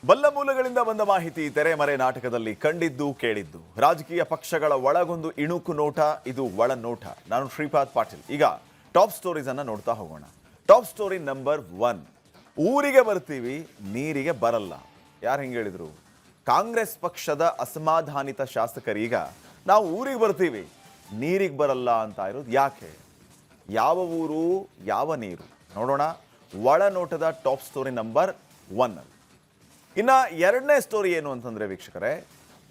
ಬಲ್ಲ ಮೂಲಗಳಿಂದ ಬಂದ ಮಾಹಿತಿ ತೆರೆಮರೆ ನಾಟಕದಲ್ಲಿ ಕಂಡಿದ್ದು ಕೇಳಿದ್ದು ರಾಜಕೀಯ ಪಕ್ಷಗಳ ಒಳಗೊಂದು ಇಣುಕು ನೋಟ ಇದು ಒಳ ನೋಟ. ನಾನು ಶ್ರೀಪಾದ್ ಪಾಟೀಲ್. ಈಗ ಟಾಪ್ ಸ್ಟೋರೀಸ್ ಅನ್ನ ನೋಡ್ತಾ ಹೋಗೋಣ. Top story number 1. ಊರಿಗೆ ಬರ್ತೀವಿ ನೀರಿಗೆ ಬರಲ್ಲ. ಯಾರು ಹಿಂಗೆ ಹೇಳಿದ್ರು? ಕಾಂಗ್ರೆಸ್ ಪಕ್ಷದ ಅಸಮಾಧಾನಿತ ಶಾಸಕರೀಗ ನಾವು ಊರಿಗೆ ಬರ್ತೀವಿ ನೀರಿಗೆ ಬರಲ್ಲ ಅಂತ ಇರೋದು ಯಾಕೆ? ಯಾವ ಊರು ಯಾವ ನೀರು ನೋಡೋಣ ಒಳನೋಟದ ಟಾಪ್ ಸ್ಟೋರಿ ನಂಬರ್ 1. ಇನ್ನು ಎರಡನೇ ಸ್ಟೋರಿ ಏನು ಅಂತಂದರೆ ವೀಕ್ಷಕರೇ,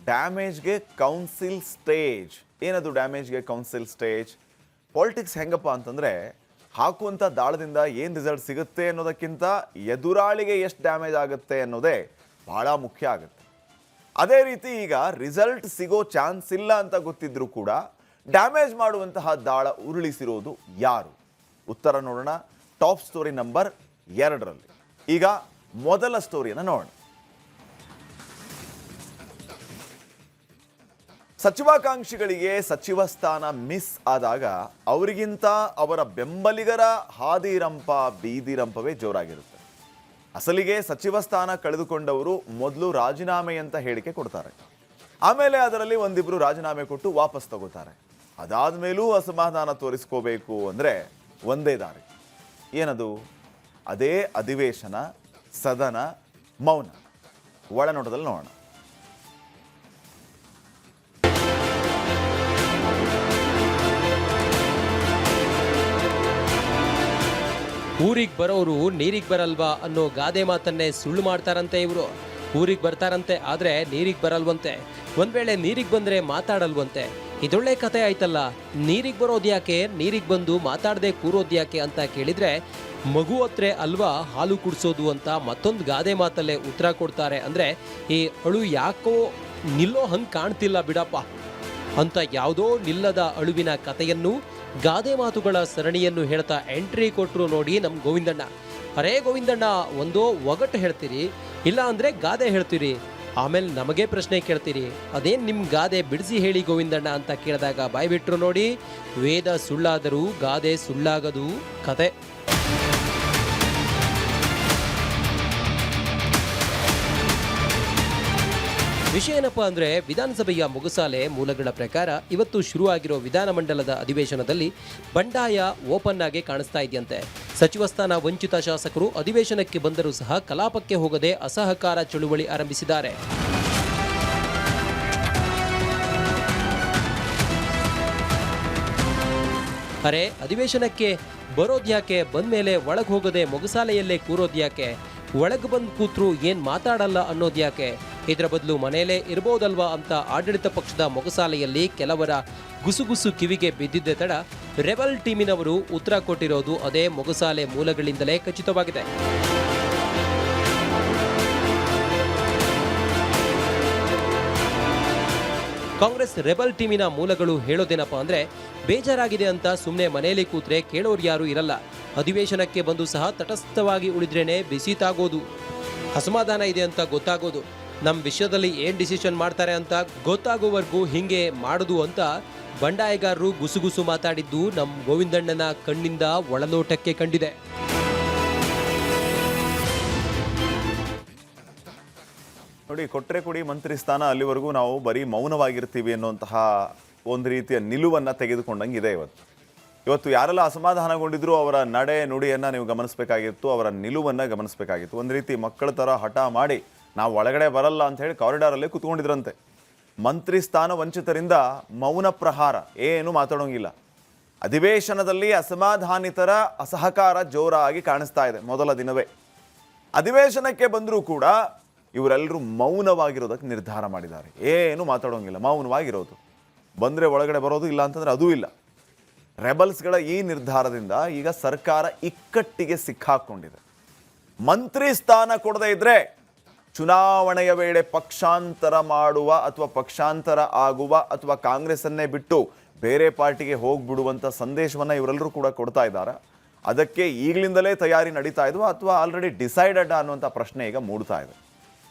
ಡ್ಯಾಮೇಜ್ಗೆ ಕೌನ್ಸಿಲ್ ಸ್ಟೇಜ್. ಏನದು ಡ್ಯಾಮೇಜ್ಗೆ ಕೌನ್ಸಿಲ್ ಸ್ಟೇಜ್? ಪಾಲಿಟಿಕ್ಸ್ ಹೆಂಗಪ್ಪ ಅಂತಂದರೆ ಹಾಕುವಂಥ ದಾಳದಿಂದ ಏನು ರಿಸಲ್ಟ್ ಸಿಗುತ್ತೆ ಅನ್ನೋದಕ್ಕಿಂತ ಎದುರಾಳಿಗೆ ಎಷ್ಟು ಡ್ಯಾಮೇಜ್ ಆಗುತ್ತೆ ಅನ್ನೋದೇ ಭಾಳ ಮುಖ್ಯ ಆಗುತ್ತೆ. ಅದೇ ರೀತಿ ಈಗ ರಿಸಲ್ಟ್ ಸಿಗೋ ಚಾನ್ಸ್ ಇಲ್ಲ ಅಂತ ಗೊತ್ತಿದ್ರೂ ಕೂಡ ಡ್ಯಾಮೇಜ್ ಮಾಡುವಂತಹ ದಾಳ ಉರುಳಿಸಿರೋದು ಯಾರು? ಉತ್ತರ ನೋಡೋಣ ಟಾಪ್ ಸ್ಟೋರಿ ನಂಬರ್ 2ರಲ್ಲಿ. ಈಗ ಮೊದಲ ಸ್ಟೋರಿಯನ್ನು ನೋಡೋಣ. ಸಚಿವಾಕಾಂಕ್ಷಿಗಳಿಗೆ ಸಚಿವ ಸ್ಥಾನ ಮಿಸ್ ಆದಾಗ ಅವರಿಗಿಂತ ಅವರ ಬೆಂಬಲಿಗರ ಹಾದಿರಂಪ ಬೀದಿರಂಪವೇ ಜೋರಾಗಿರುತ್ತೆ. ಅಸಲಿಗೆ ಸಚಿವ ಸ್ಥಾನ ಕಳೆದುಕೊಂಡವರು ಮೊದಲು ರಾಜೀನಾಮೆ ಅಂತ ಹೇಳಿಕೆ ಕೊಡ್ತಾರೆ. ಆಮೇಲೆ ಅದರಲ್ಲಿ ಒಂದಿಬ್ರು ರಾಜೀನಾಮೆ ಕೊಟ್ಟು ವಾಪಸ್ ತಗೋತಾರೆ. ಅದಾದ ಮೇಲೂ ಅಸಮಾಧಾನ ತೋರಿಸ್ಕೋಬೇಕು ಅಂದರೆ ಒಂದೇ ದಾರಿ. ಏನದು? ಅದೇ ಅಧಿವೇಶನ, ಸದನ, ಮೌನ. ಒಳನೋಟದಲ್ಲಿ ನೋಡೋಣ. ಊರಿಗೆ ಬರೋರು ನೀರಿಗೆ ಬರಲ್ವಾ ಅನ್ನೋ ಗಾದೆ ಮಾತನ್ನೇ ಸುಳ್ಳು ಮಾಡ್ತಾರಂತೆ ಇವರು. ಊರಿಗೆ ಬರ್ತಾರಂತೆ ಆದರೆ ನೀರಿಗೆ ಬರಲ್ವಂತೆ. ಒಂದ್ ವೇಳೆ ನೀರಿಗೆ ಬಂದ್ರೆ ಮಾತಾಡಲ್ವಂತೆ. ಇದೊಳ್ಳೆ ಕತೆ ಆಯ್ತಲ್ಲ. ನೀರಿಗೆ ಬರೋದು ಯಾಕೆ, ನೀರಿಗೆ ಬಂದು ಮಾತಾಡದೆ ಕೂರೋದು ಯಾಕೆ ಅಂತ ಕೇಳಿದ್ರೆ ಮಗು ಹತ್ರ ಅಲ್ವಾ ಹಾಲು ಕುಡಿಸೋದು ಅಂತ ಮತ್ತೊಂದು ಗಾದೆ ಮಾತಲ್ಲೇ ಉತ್ತರ ಕೊಡ್ತಾರೆ. ಅಂದ್ರೆ ಈ ಅಳು ಯಾಕೋ ನಿಲ್ಲೋ ಹಂಗೆ ಕಾಣ್ತಿಲ್ಲ ಬಿಡಪ್ಪ ಅಂತ ಯಾವುದೋ ನಿಲ್ಲದ ಅಳುವಿನ ಕಥೆಯನ್ನು, ಗಾದೆ ಮಾತುಗಳ ಸರಣಿಯನ್ನು ಹೇಳ್ತಾ ಎಂಟ್ರಿ ಕೊಟ್ಟರು ನೋಡಿ ನಮ್ಮ ಗೋವಿಂದಣ್ಣ. ಅರೇ ಗೋವಿಂದಣ್ಣ, ಒಂದೋ ಒಗಟು ಹೇಳ್ತೀರಿ, ಇಲ್ಲ ಅಂದರೆ ಗಾದೆ ಹೇಳ್ತೀರಿ, ಆಮೇಲೆ ನಮಗೆ ಪ್ರಶ್ನೆ ಕೇಳ್ತೀರಿ, ಅದೇನು ನಿಮ್ಮ ಗಾದೆ ಬಿಡಿಸಿ ಹೇಳಿ ಗೋವಿಂದಣ್ಣ ಅಂತ ಕೇಳಿದಾಗ ಬಾಯ್ಬಿಟ್ರು ನೋಡಿ, ವೇದ ಸುಳ್ಳಾದರೂ ಗಾದೆ ಸುಳ್ಳಾಗದು ಕತೆ. ವಿಷಯ ಏನಪ್ಪ ಅಂದರೆ, ವಿಧಾನಸಭೆಯ ಮೊಗಸಾಲೆ ಮೂಲಗಳ ಪ್ರಕಾರ ಇವತ್ತು ಶುರುವಾಗಿರೋ ವಿಧಾನಮಂಡಲದ ಅಧಿವೇಶನದಲ್ಲಿ ಬಂಡಾಯ ಓಪನ್ ಆಗಿ ಕಾಣಿಸ್ತಾ ಇದೆಯಂತೆ. ಸಚಿವ ಸ್ಥಾನ ವಂಚಿತ ಶಾಸಕರು ಅಧಿವೇಶನಕ್ಕೆ ಬಂದರೂ ಸಹ ಕಲಾಪಕ್ಕೆ ಹೋಗದೆ ಅಸಹಕಾರ ಚಳುವಳಿ ಆರಂಭಿಸಿದ್ದಾರೆ. ಅರೆ, ಅಧಿವೇಶನಕ್ಕೆ ಬರೋದ್ಯಾಕೆ, ಬಂದ್ಮೇಲೆ ಒಳಗೆ ಹೋಗದೆ ಮೊಗಸಾಲೆಯಲ್ಲೇ ಕೂರೋದ್ಯಾಕೆ, ಒಳಗೆ ಬಂದು ಕೂತ್ರು ಏನು ಮಾತಾಡಲ್ಲ ಅನ್ನೋದ್ಯಾಕೆ, ಇದರ ಬದಲು ಮನೆಯಲ್ಲೇ ಇರ್ಬೋದಲ್ವಾ ಅಂತ ಆಡಳಿತ ಪಕ್ಷದ ಮೊಗಸಾಲೆಯಲ್ಲಿ ಕೆಲವರ ಗುಸುಗುಸು ಕಿವಿಗೆ ಬಿದ್ದಿದ್ದೆ ತಡ ರೆಬಲ್ ಟೀಮಿನವರು ಉತ್ತರ ಕೊಟ್ಟಿರೋದು ಅದೇ ಮೊಗಸಾಲೆ ಮೂಲಗಳಿಂದಲೇ ಖಚಿತವಾಗಿದೆ. ಕಾಂಗ್ರೆಸ್ ರೆಬಲ್ ಟೀಮಿನ ಮೂಲಗಳು ಹೇಳೋದೇನಪ್ಪ ಅಂದ್ರೆ, ಬೇಜಾರಾಗಿದೆ ಅಂತ ಸುಮ್ಮನೆ ಮನೆಯಲ್ಲಿ ಕೂತ್ರೆ ಕೇಳೋರು ಯಾರು ಇರಲ್ಲ. ಅಧಿವೇಶನಕ್ಕೆ ಬಂದು ಸಹ ತಟಸ್ಥವಾಗಿ ಉಳಿದ್ರೇನೆ ಬಿಸಿ ತಾಗೋದು. ಅಸಮಾಧಾನ ಇದೆ ಅಂತ ಗೊತ್ತಾಗೋದು. ನಮ್ಮ ವಿಷಯದಲ್ಲಿ ಏನು ಡಿಸಿಷನ್ ಮಾಡ್ತಾರೆ ಅಂತ ಗೊತ್ತಾಗೋವರೆಗೂ ಹಿಂಗೆ ಮಾಡೋದು ಅಂತ ಬಂಡಾಯಗಾರರು ಗುಸುಗುಸು ಮಾತಾಡಿದ್ದು ನಮ್ಮ ಗೋವಿಂದಣ್ಣನ ಕಣ್ಣಿಂದ ಒಳನೋಟಕ್ಕೆ ಕಂಡಿದೆ. ನೋಡಿ, ಕೊಟ್ರೆ ಕೊಡಿ ಮಂತ್ರಿ ಸ್ಥಾನ, ಅಲ್ಲಿವರೆಗೂ ನಾವು ಬರೀ ಮೌನವಾಗಿರ್ತೀವಿ ಅನ್ನುವಂತಹ ಒಂದು ರೀತಿಯ ನಿಲುವನ್ನು ತೆಗೆದುಕೊಂಡಂಗೆ ಇದೆ ಇವತ್ತು ಯಾರೆಲ್ಲ ಅಸಮಾಧಾನಗೊಂಡಿದ್ರು ಅವರ ನಡೆ ನುಡಿಯನ್ನು ನೀವು ಗಮನಿಸಬೇಕಾಗಿತ್ತು, ಅವರ ನಿಲುವನ್ನು ಗಮನಿಸಬೇಕಾಗಿತ್ತು. ಒಂದು ರೀತಿ ಮಕ್ಕಳ ಥರ ಹಠ ಮಾಡಿ ನಾವು ಒಳಗಡೆ ಬರಲ್ಲ ಅಂತ ಹೇಳಿ ಕಾರಿಡಾರಲ್ಲೇ ಕೂತ್ಕೊಂಡಿದ್ರಂತೆ. ಮಂತ್ರಿ ಸ್ಥಾನ ವಂಚಿತರಿಂದ ಮೌನ ಪ್ರಹಾರ, ಏನು ಮಾತಾಡೋಂಗಿಲ್ಲ. ಅಧಿವೇಶನದಲ್ಲಿ ಅಸಮಾಧಾನಿತರ ಅಸಹಕಾರ ಜೋರಾಗಿ ಕಾಣಿಸ್ತಾ ಇದೆ. ಮೊದಲ ದಿನವೇ ಅಧಿವೇಶನಕ್ಕೆ ಬಂದರೂ ಕೂಡ ಇವರೆಲ್ಲರೂ ಮೌನವಾಗಿರೋದಕ್ಕೆ ನಿರ್ಧಾರ ಮಾಡಿದ್ದಾರೆ. ಏನು ಮಾತಾಡೋಂಗಿಲ್ಲ, ಮೌನವಾಗಿರೋದು. ಬಂದರೆ ಒಳಗಡೆ ಬರೋದು, ಇಲ್ಲ ಅಂತಂದರೆ ಅದೂ ಇಲ್ಲ. ರೆಬಲ್ಸ್ಗಳ ಈ ನಿರ್ಧಾರದಿಂದ ಈಗ ಸರ್ಕಾರ ಇಕ್ಕಟ್ಟಿಗೆ ಸಿಕ್ಕಾಕೊಂಡಿದೆ. ಮಂತ್ರಿ ಸ್ಥಾನ ಕೊಡದೇ ಇದ್ರೆ ಚುನಾವಣೆಯ ವೇಳೆ ಪಕ್ಷಾಂತರ ಮಾಡುವ ಅಥವಾ ಪಕ್ಷಾಂತರ ಆಗುವ ಅಥವಾ ಕಾಂಗ್ರೆಸ್ಸನ್ನೇ ಬಿಟ್ಟು ಬೇರೆ ಪಾರ್ಟಿಗೆ ಹೋಗ್ಬಿಡುವಂಥ ಸಂದೇಶವನ್ನು ಇವರೆಲ್ಲರೂ ಕೂಡ ಕೊಡ್ತಾ ಇದ್ದಾರೆ. ಅದಕ್ಕೆ ಈಗಲಿಂದಲೇ ತಯಾರಿ ನಡೀತಾ ಇದ್ವಾ ಅಥವಾ ಆಲ್ರೆಡಿ ಡಿಸೈಡೆಡ್ ಅನ್ನುವಂಥ ಪ್ರಶ್ನೆ ಈಗ ಮೂಡ್ತಾ ಇದೆ.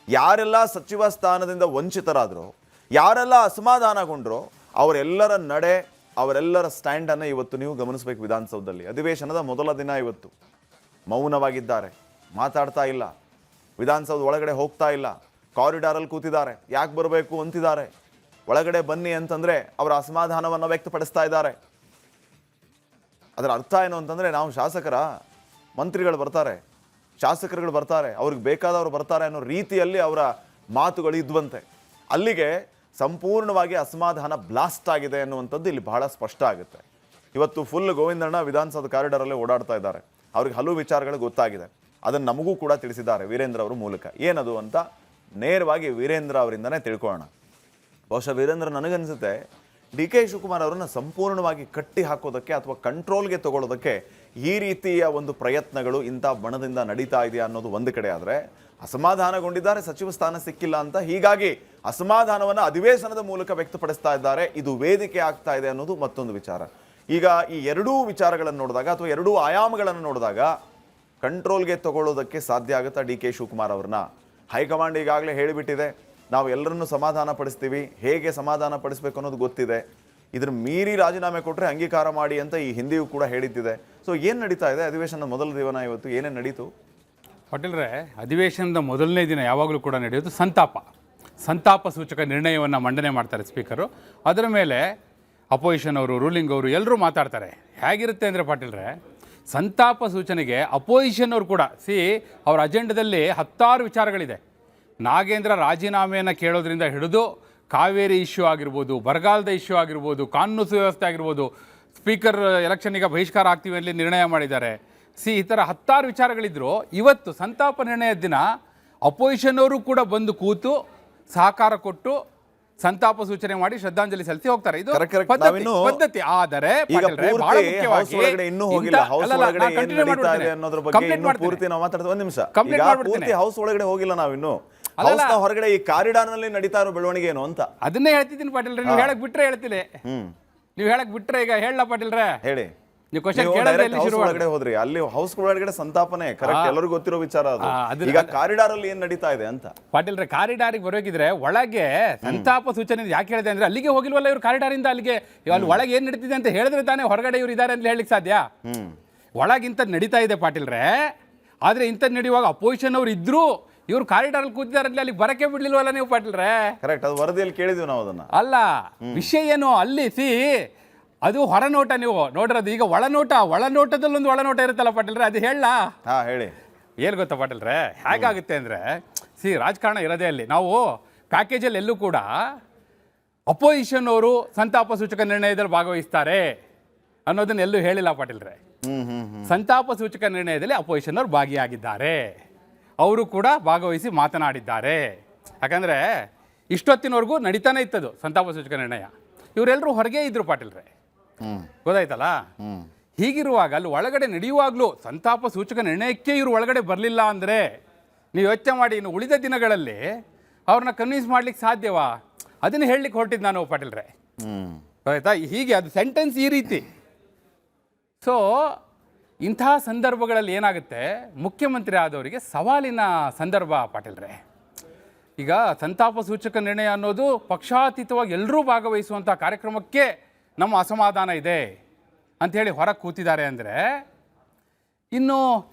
ಯಾರೆಲ್ಲ ಸಚಿವ ಸ್ಥಾನದಿಂದ ವಂಚಿತರಾದರೋ, ಯಾರೆಲ್ಲ ಅಸಮಾಧಾನಗೊಂಡ್ರೋ ಅವರೆಲ್ಲರ ನಡೆ, ಅವರೆಲ್ಲರ ಸ್ಟ್ಯಾಂಡನ್ನು ಇವತ್ತು ನೀವು ಗಮನಿಸಬೇಕು. ವಿಧಾನಸೌಧದಲ್ಲಿ ಅಧಿವೇಶನದ ಮೊದಲ ದಿನ ಇವತ್ತು ಮೌನವಾಗಿದ್ದಾರೆ, ಮಾತಾಡ್ತಾ ಇಲ್ಲ. ವಿಧಾನಸೌಧ ಒಳಗಡೆ ಹೋಗ್ತಾ ಇಲ್ಲ, ಕಾರಿಡಾರಲ್ಲಿ ಕೂತಿದ್ದಾರೆ, ಯಾಕೆ ಬರಬೇಕು ಅಂತಿದ್ದಾರೆ. ಒಳಗಡೆ ಬನ್ನಿ ಅಂತಂದರೆ ಅವರ ಅಸಮಾಧಾನವನ್ನು ವ್ಯಕ್ತಪಡಿಸ್ತಾ ಇದ್ದಾರೆ. ಅದರ ಅರ್ಥ ಏನು ಅಂತಂದರೆ, ನಾವು ಶಾಸಕರ, ಮಂತ್ರಿಗಳು ಬರ್ತಾರೆ, ಶಾಸಕರುಗಳು ಬರ್ತಾರೆ, ಅವ್ರಿಗೆ ಬೇಕಾದವರು ಬರ್ತಾರೆ ಅನ್ನೋ ರೀತಿಯಲ್ಲಿ ಅವರ ಮಾತುಗಳು ಇದ್ವಂತೆ. ಅಲ್ಲಿಗೆ ಸಂಪೂರ್ಣವಾಗಿ ಅಸಮಾಧಾನ ಬ್ಲಾಸ್ಟ್ ಆಗಿದೆ ಅನ್ನುವಂಥದ್ದು ಇಲ್ಲಿ ಬಹಳ ಸ್ಪಷ್ಟ ಆಗುತ್ತೆ. ಇವತ್ತು ಫುಲ್ ಗೋವಿಂದಣ್ಣ ವಿಧಾನಸೌಧ ಕಾರಿಡಾರಲ್ಲೇ ಓಡಾಡ್ತಾ ಇದ್ದಾರೆ. ಅವ್ರಿಗೆ ಹಲವು ವಿಚಾರಗಳು ಗೊತ್ತಾಗಿದೆ. ಅದನ್ನು ನಮಗೂ ಕೂಡ ತಿಳಿಸಿದ್ದಾರೆ ವೀರೇಂದ್ರ ಅವರ ಮೂಲಕ. ಏನದು ಅಂತ ನೇರವಾಗಿ ವೀರೇಂದ್ರ ಅವರಿಂದನೇ ತಿಳ್ಕೊಳ್ಳೋಣ. ಬಹುಶಃ ವೀರೇಂದ್ರ, ನನಗನ್ಸುತ್ತೆ ಡಿ ಕೆ ಶಿವಕುಮಾರ್ ಅವರನ್ನು ಸಂಪೂರ್ಣವಾಗಿ ಕಟ್ಟಿ ಹಾಕೋದಕ್ಕೆ ಅಥವಾ ಕಂಟ್ರೋಲ್ಗೆ ತಗೊಳ್ಳೋದಕ್ಕೆ ಈ ರೀತಿಯ ಒಂದು ಪ್ರಯತ್ನಗಳು ಇಂಥ ಬಣದಿಂದ ನಡೀತಾ ಇದೆಯಾ ಅನ್ನೋದು ಒಂದು ಕಡೆ ಆದರೆ, ಅಸಮಾಧಾನಗೊಂಡಿದ್ದಾರೆ, ಸಚಿವ ಸ್ಥಾನ ಸಿಕ್ಕಿಲ್ಲ ಅಂತ, ಹೀಗಾಗಿ ಅಸಮಾಧಾನವನ್ನು ಅಧಿವೇಶನದ ಮೂಲಕ ವ್ಯಕ್ತಪಡಿಸ್ತಾ ಇದ್ದಾರೆ, ಇದು ವೇದಿಕೆ ಆಗ್ತಾ ಇದೆ ಅನ್ನೋದು ಮತ್ತೊಂದು ವಿಚಾರ. ಈಗ ಈ ಎರಡೂ ವಿಚಾರಗಳನ್ನು ನೋಡಿದಾಗ ಅಥವಾ ಎರಡೂ ಆಯಾಮಗಳನ್ನು ನೋಡಿದಾಗ ಕಂಟ್ರೋಲ್ಗೆ ತಗೊಳ್ಳೋದಕ್ಕೆ ಸಾಧ್ಯ ಆಗುತ್ತಾ ಡಿ ಕೆ ಶಿವಕುಮಾರ್ ಅವ್ರನ್ನ? ಹೈಕಮಾಂಡ್ ಈಗಾಗಲೇ ಹೇಳಿಬಿಟ್ಟಿದೆ, ನಾವು ಎಲ್ಲರನ್ನೂ ಸಮಾಧಾನ ಪಡಿಸ್ತೀವಿ, ಹೇಗೆ ಸಮಾಧಾನ ಪಡಿಸ್ಬೇಕು ಅನ್ನೋದು ಗೊತ್ತಿದೆ, ಇದ್ರ ಮೀರಿ ರಾಜೀನಾಮೆ ಕೊಟ್ಟರೆ ಅಂಗೀಕಾರ ಮಾಡಿ ಅಂತ ಈ ಹಿಂದೆಯೂ ಕೂಡ ಹೇಳಿದ್ದಿದೆ. ಸೊ ಏನು ನಡೀತಾ ಇದೆ ಅಧಿವೇಶನದ ಮೊದಲ ದಿನ ಇವತ್ತು? ಏನೇನು ನಡೀತು? ಪಾಟೀಲ್ರೆ, ಅಧಿವೇಶನದ ಮೊದಲನೇ ದಿನ ಯಾವಾಗಲೂ ಕೂಡ ನಡೆಯೋದು ಸಂತಾಪ ಸೂಚಕ ನಿರ್ಣಯವನ್ನು ಮಂಡನೆ ಮಾಡ್ತಾರೆ ಸ್ಪೀಕರು. ಅದರ ಮೇಲೆ ಅಪೋಸಿಷನ್ ಅವರು, ರೂಲಿಂಗ್ ಅವರು ಎಲ್ಲರೂ ಮಾತಾಡ್ತಾರೆ. ಹೇಗಿರುತ್ತೆ ಅಂದರೆ ಪಾಟೀಲ್ರೆ, ಸಂತಾಪ ಸೂಚನೆಗೆ ಅಪೋಸಿಷನ್ ಅವರು ಕೂಡ ಅವರ ಅಜೆಂಡದಲ್ಲಿ 10 ವಿಚಾರಗಳಿದೆ. ನಾಗೇಂದ್ರ ರಾಜೀನಾಮೆಯನ್ನು ಕೇಳೋದ್ರಿಂದ ಹಿಡಿದು ಕಾವೇರಿ ಇಶ್ಯೂ ಆಗಿರ್ಬೋದು, ಬರಗಾಲದ ಇಶ್ಯೂ ಆಗಿರ್ಬೋದು, ಕಾನೂನು ಸುವ್ಯವಸ್ಥೆ ಆಗಿರ್ಬೋದು, ಸ್ಪೀಕರ್ ಎಲೆಕ್ಷನ್ ಈಗ ಬಹಿಷ್ಕಾರ ಆಗ್ತೀವಿ ಅಲ್ಲಿ ನಿರ್ಣಯ ಮಾಡಿದ್ದಾರೆ. ಈ ಥರ 10 ವಿಚಾರಗಳಿದ್ರು. ಇವತ್ತು ಸಂತಾಪ ನಿರ್ಣಯದ ದಿನ ಅಪೋಸಿಷನ್ ಅವರು ಕೂಡ ಬಂದು ಕೂತು ಸಹಕಾರ ಕೊಟ್ಟು ಸಂತಾಪ ಸೂಚನೆ ಮಾಡಿ ಶ್ರದ್ಧಾಂಜಲಿ ಸಲ್ಲಿಸಿ ಹೋಗ್ತಾರೆ. ಇದು ಪದ್ಧತಿ. ಆದರೆ ಹೌಸ್ ಒಳಗಡೆ ಹೋಗಿಲ್ಲ ನಾವಿನ್ನು, ಹೊರಗಡೆ ಈ ಕಾರಿಡಾರ್ ನಲ್ಲಿ ನಡೀತಾ ಇರೋ ಬೆಳವಣಿಗೆ ಏನು ಅಂತ ಅದನ್ನೇ ಹೇಳ್ತಿದ್ದೀನಿ ಪಾಟೀಲ್ರೆ. ನೀವು ಹೇಳಕ್ ಬಿಟ್ರೆ ಹೇಳ್ತೀನಿ, ನೀವು ಹೇಳಕ್ ಬಿಟ್ರೆ ಈಗ ಹೇಳ ಪಾಟೀಲ್ರೆ, ಹೇಳಿ. ನೀವು ಕ್ವಶನ್ ಒಳಗಡೆ ಹೋದ್ರಿ, ಅಲ್ಲಿ ಹೌಸ್ ಒಳಗಡೆ ಸಂತಾಪನೆ ಕರೆಕ್ಟ್, ಎಲ್ಲರಿಗೂ ಗೊತ್ತಿರೋ ವಿಚಾರ ಅದು. ಈಗ ಕಾರಿಡಾರ್ ಅಲ್ಲಿ ಏನ್ ನಡೀತಾ ಇದೆ ಅಂತ ಪಾಟೀಲ್ರೆ, ಕಾರಿಡಾರಿಗೆ ಬರೋಕಿದ್ರೆ ಒಳಗೆ ಸಂತಾಪ ಸೂಚನೆ ಯಾಕೆ ಹೇಳಿದೆ ಅಂದ್ರೆ, ಅಲ್ಲಿಗೆ ಹೋಗಿಲ್ವಲ್ಲ ಇವ್ರು ಕಾರಿಡಾರಿಂದ ಅಲ್ಲಿಗೆ, ಅಲ್ಲಿ ಒಳಗೆ ಏನ್ ನಡೀತಿದೆ ಅಂತ ಹೇಳಿದ್ರೆ ತಾನೇ ಹೊರಗಡೆ ಇವ್ರು ಇದಾರೆ ಅಂತ ಹೇಳಲಿಕ್ಕೆ ಸಾಧ್ಯ. ಒಳಗಿಂತ ನಡೀತಾ ಇದೆ ಪಾಟೀಲ್ರೆ. ಆದ್ರೆ ಇಂಥದ್ದು ನಡೆಯುವಾಗ ಅಪೋಸಿಷನ್ ಅವ್ರು ಇದ್ರು, ಇವ್ರು ಕಾರಿಡಾರ್ ಅಲ್ಲಿ ಕೂತಿದಾರಲ್ಲಿ ಅಲ್ಲಿ ಬರಕ್ಕೆ ಬಿಡ್ಲಿಲ್ವಲ್ಲ ನೀವು ಪಾಟೀಲ್ರೆ? ಕರೆಕ್ಟ್, ಅದು ವರದಿಯಲ್ಲಿ ಕೇಳಿದ್ವಿ ನಾವು ಅದನ್ನ. ಅಲ್ಲ, ವಿಷಯ ಏನು ಅಲ್ಲಿ ಅದು ಹೊರನೋಟ ನೀವು ನೋಡಿರೋದು. ಈಗ ಒಳನೋಟದಲ್ಲೊಂದು ಒಳನೋಟ ಇರುತ್ತಲ್ಲ ಪಾಟೀಲ್ರೆ, ಅದು ಹೇಳಿ. ಏನು ಗೊತ್ತಾ ಪಾಟೀಲ್ರೆ, ಹೇಗಾಗುತ್ತೆ ಅಂದರೆ, ರಾಜಕಾರಣ ಇರೋದೇ ಅಲ್ಲಿ. ನಾವು ಪ್ಯಾಕೇಜಲ್ಲಿ ಎಲ್ಲೂ ಕೂಡ ಅಪೋಸಿಷನ್ ಅವರು ಸಂತಾಪ ಸೂಚಕ ನಿರ್ಣಯದಲ್ಲಿ ಭಾಗವಹಿಸ್ತಾರೆ ಅನ್ನೋದನ್ನ ಎಲ್ಲೂ ಹೇಳಿಲ್ಲ ಪಾಟೀಲ್ರೆ. ಸಂತಾಪ ಸೂಚಕ ನಿರ್ಣಯದಲ್ಲಿ ಅಪೋಸಿಷನ್ ಅವರು ಭಾಗಿಯಾಗಿದ್ದಾರೆ, ಅವರು ಕೂಡ ಭಾಗವಹಿಸಿ ಮಾತನಾಡಿದ್ದಾರೆ. ಯಾಕಂದರೆ ಇಷ್ಟೊತ್ತಿನವರೆಗೂ ನಡೀತಾನೆ ಇತ್ತದು ಸಂತಾಪ ಸೂಚಕ ನಿರ್ಣಯ. ಇವರೆಲ್ಲರೂ ಹೊರಗೆ ಇದ್ರು ಪಾಟೀಲ್ರೆ, ಗೊತ್ತಾಯ್ತಲ್ಲ. ಹೀಗಿರುವಾಗ ಅಲ್ಲಿ ಒಳಗಡೆ ನಡೆಯುವಾಗಲೂ ಸಂತಾಪ ಸೂಚಕ ನಿರ್ಣಯಕ್ಕೆ ಇವರು ಒಳಗಡೆ ಬರಲಿಲ್ಲ ಅಂದರೆ ನೀವು ಯೋಚನೆ ಮಾಡಿ, ಇನ್ನು ಉಳಿದ ದಿನಗಳಲ್ಲಿ ಅವ್ರನ್ನ ಕನ್ವಿನ್ಸ್ ಮಾಡ್ಲಿಕ್ಕೆ ಸಾಧ್ಯವಾ? ಅದನ್ನು ಹೇಳಲಿಕ್ಕೆ ಹೊರಟಿದ್ದು ನಾನು ಪಾಟೀಲ್ರೆ, ಗೊತ್ತಾಯ್ತಾ. ಹೀಗೆ ಅದು ಸೆಂಟೆನ್ಸ್ ಈ ರೀತಿ. ಸೊ ಇಂತಹ ಸಂದರ್ಭಗಳಲ್ಲಿ ಏನಾಗುತ್ತೆ, ಮುಖ್ಯಮಂತ್ರಿ ಆದವರಿಗೆ ಸವಾಲಿನ ಸಂದರ್ಭ ಪಾಟೀಲ್ರೆ. ಈಗ ಸಂತಾಪ ಸೂಚಕ ನಿರ್ಣಯ ಅನ್ನೋದು ಪಕ್ಷಾತೀತವಾಗಿ ಎಲ್ಲರೂ ಭಾಗವಹಿಸುವಂಥ ಕಾರ್ಯಕ್ರಮಕ್ಕೆ ನಮ್ಮ ಅಸಮಾಧಾನ ಇದೆ ಅಂಥೇಳಿ ಹೊರಗೆ ಕೂತಿದ್ದಾರೆ ಅಂದರೆ, ಇನ್ನು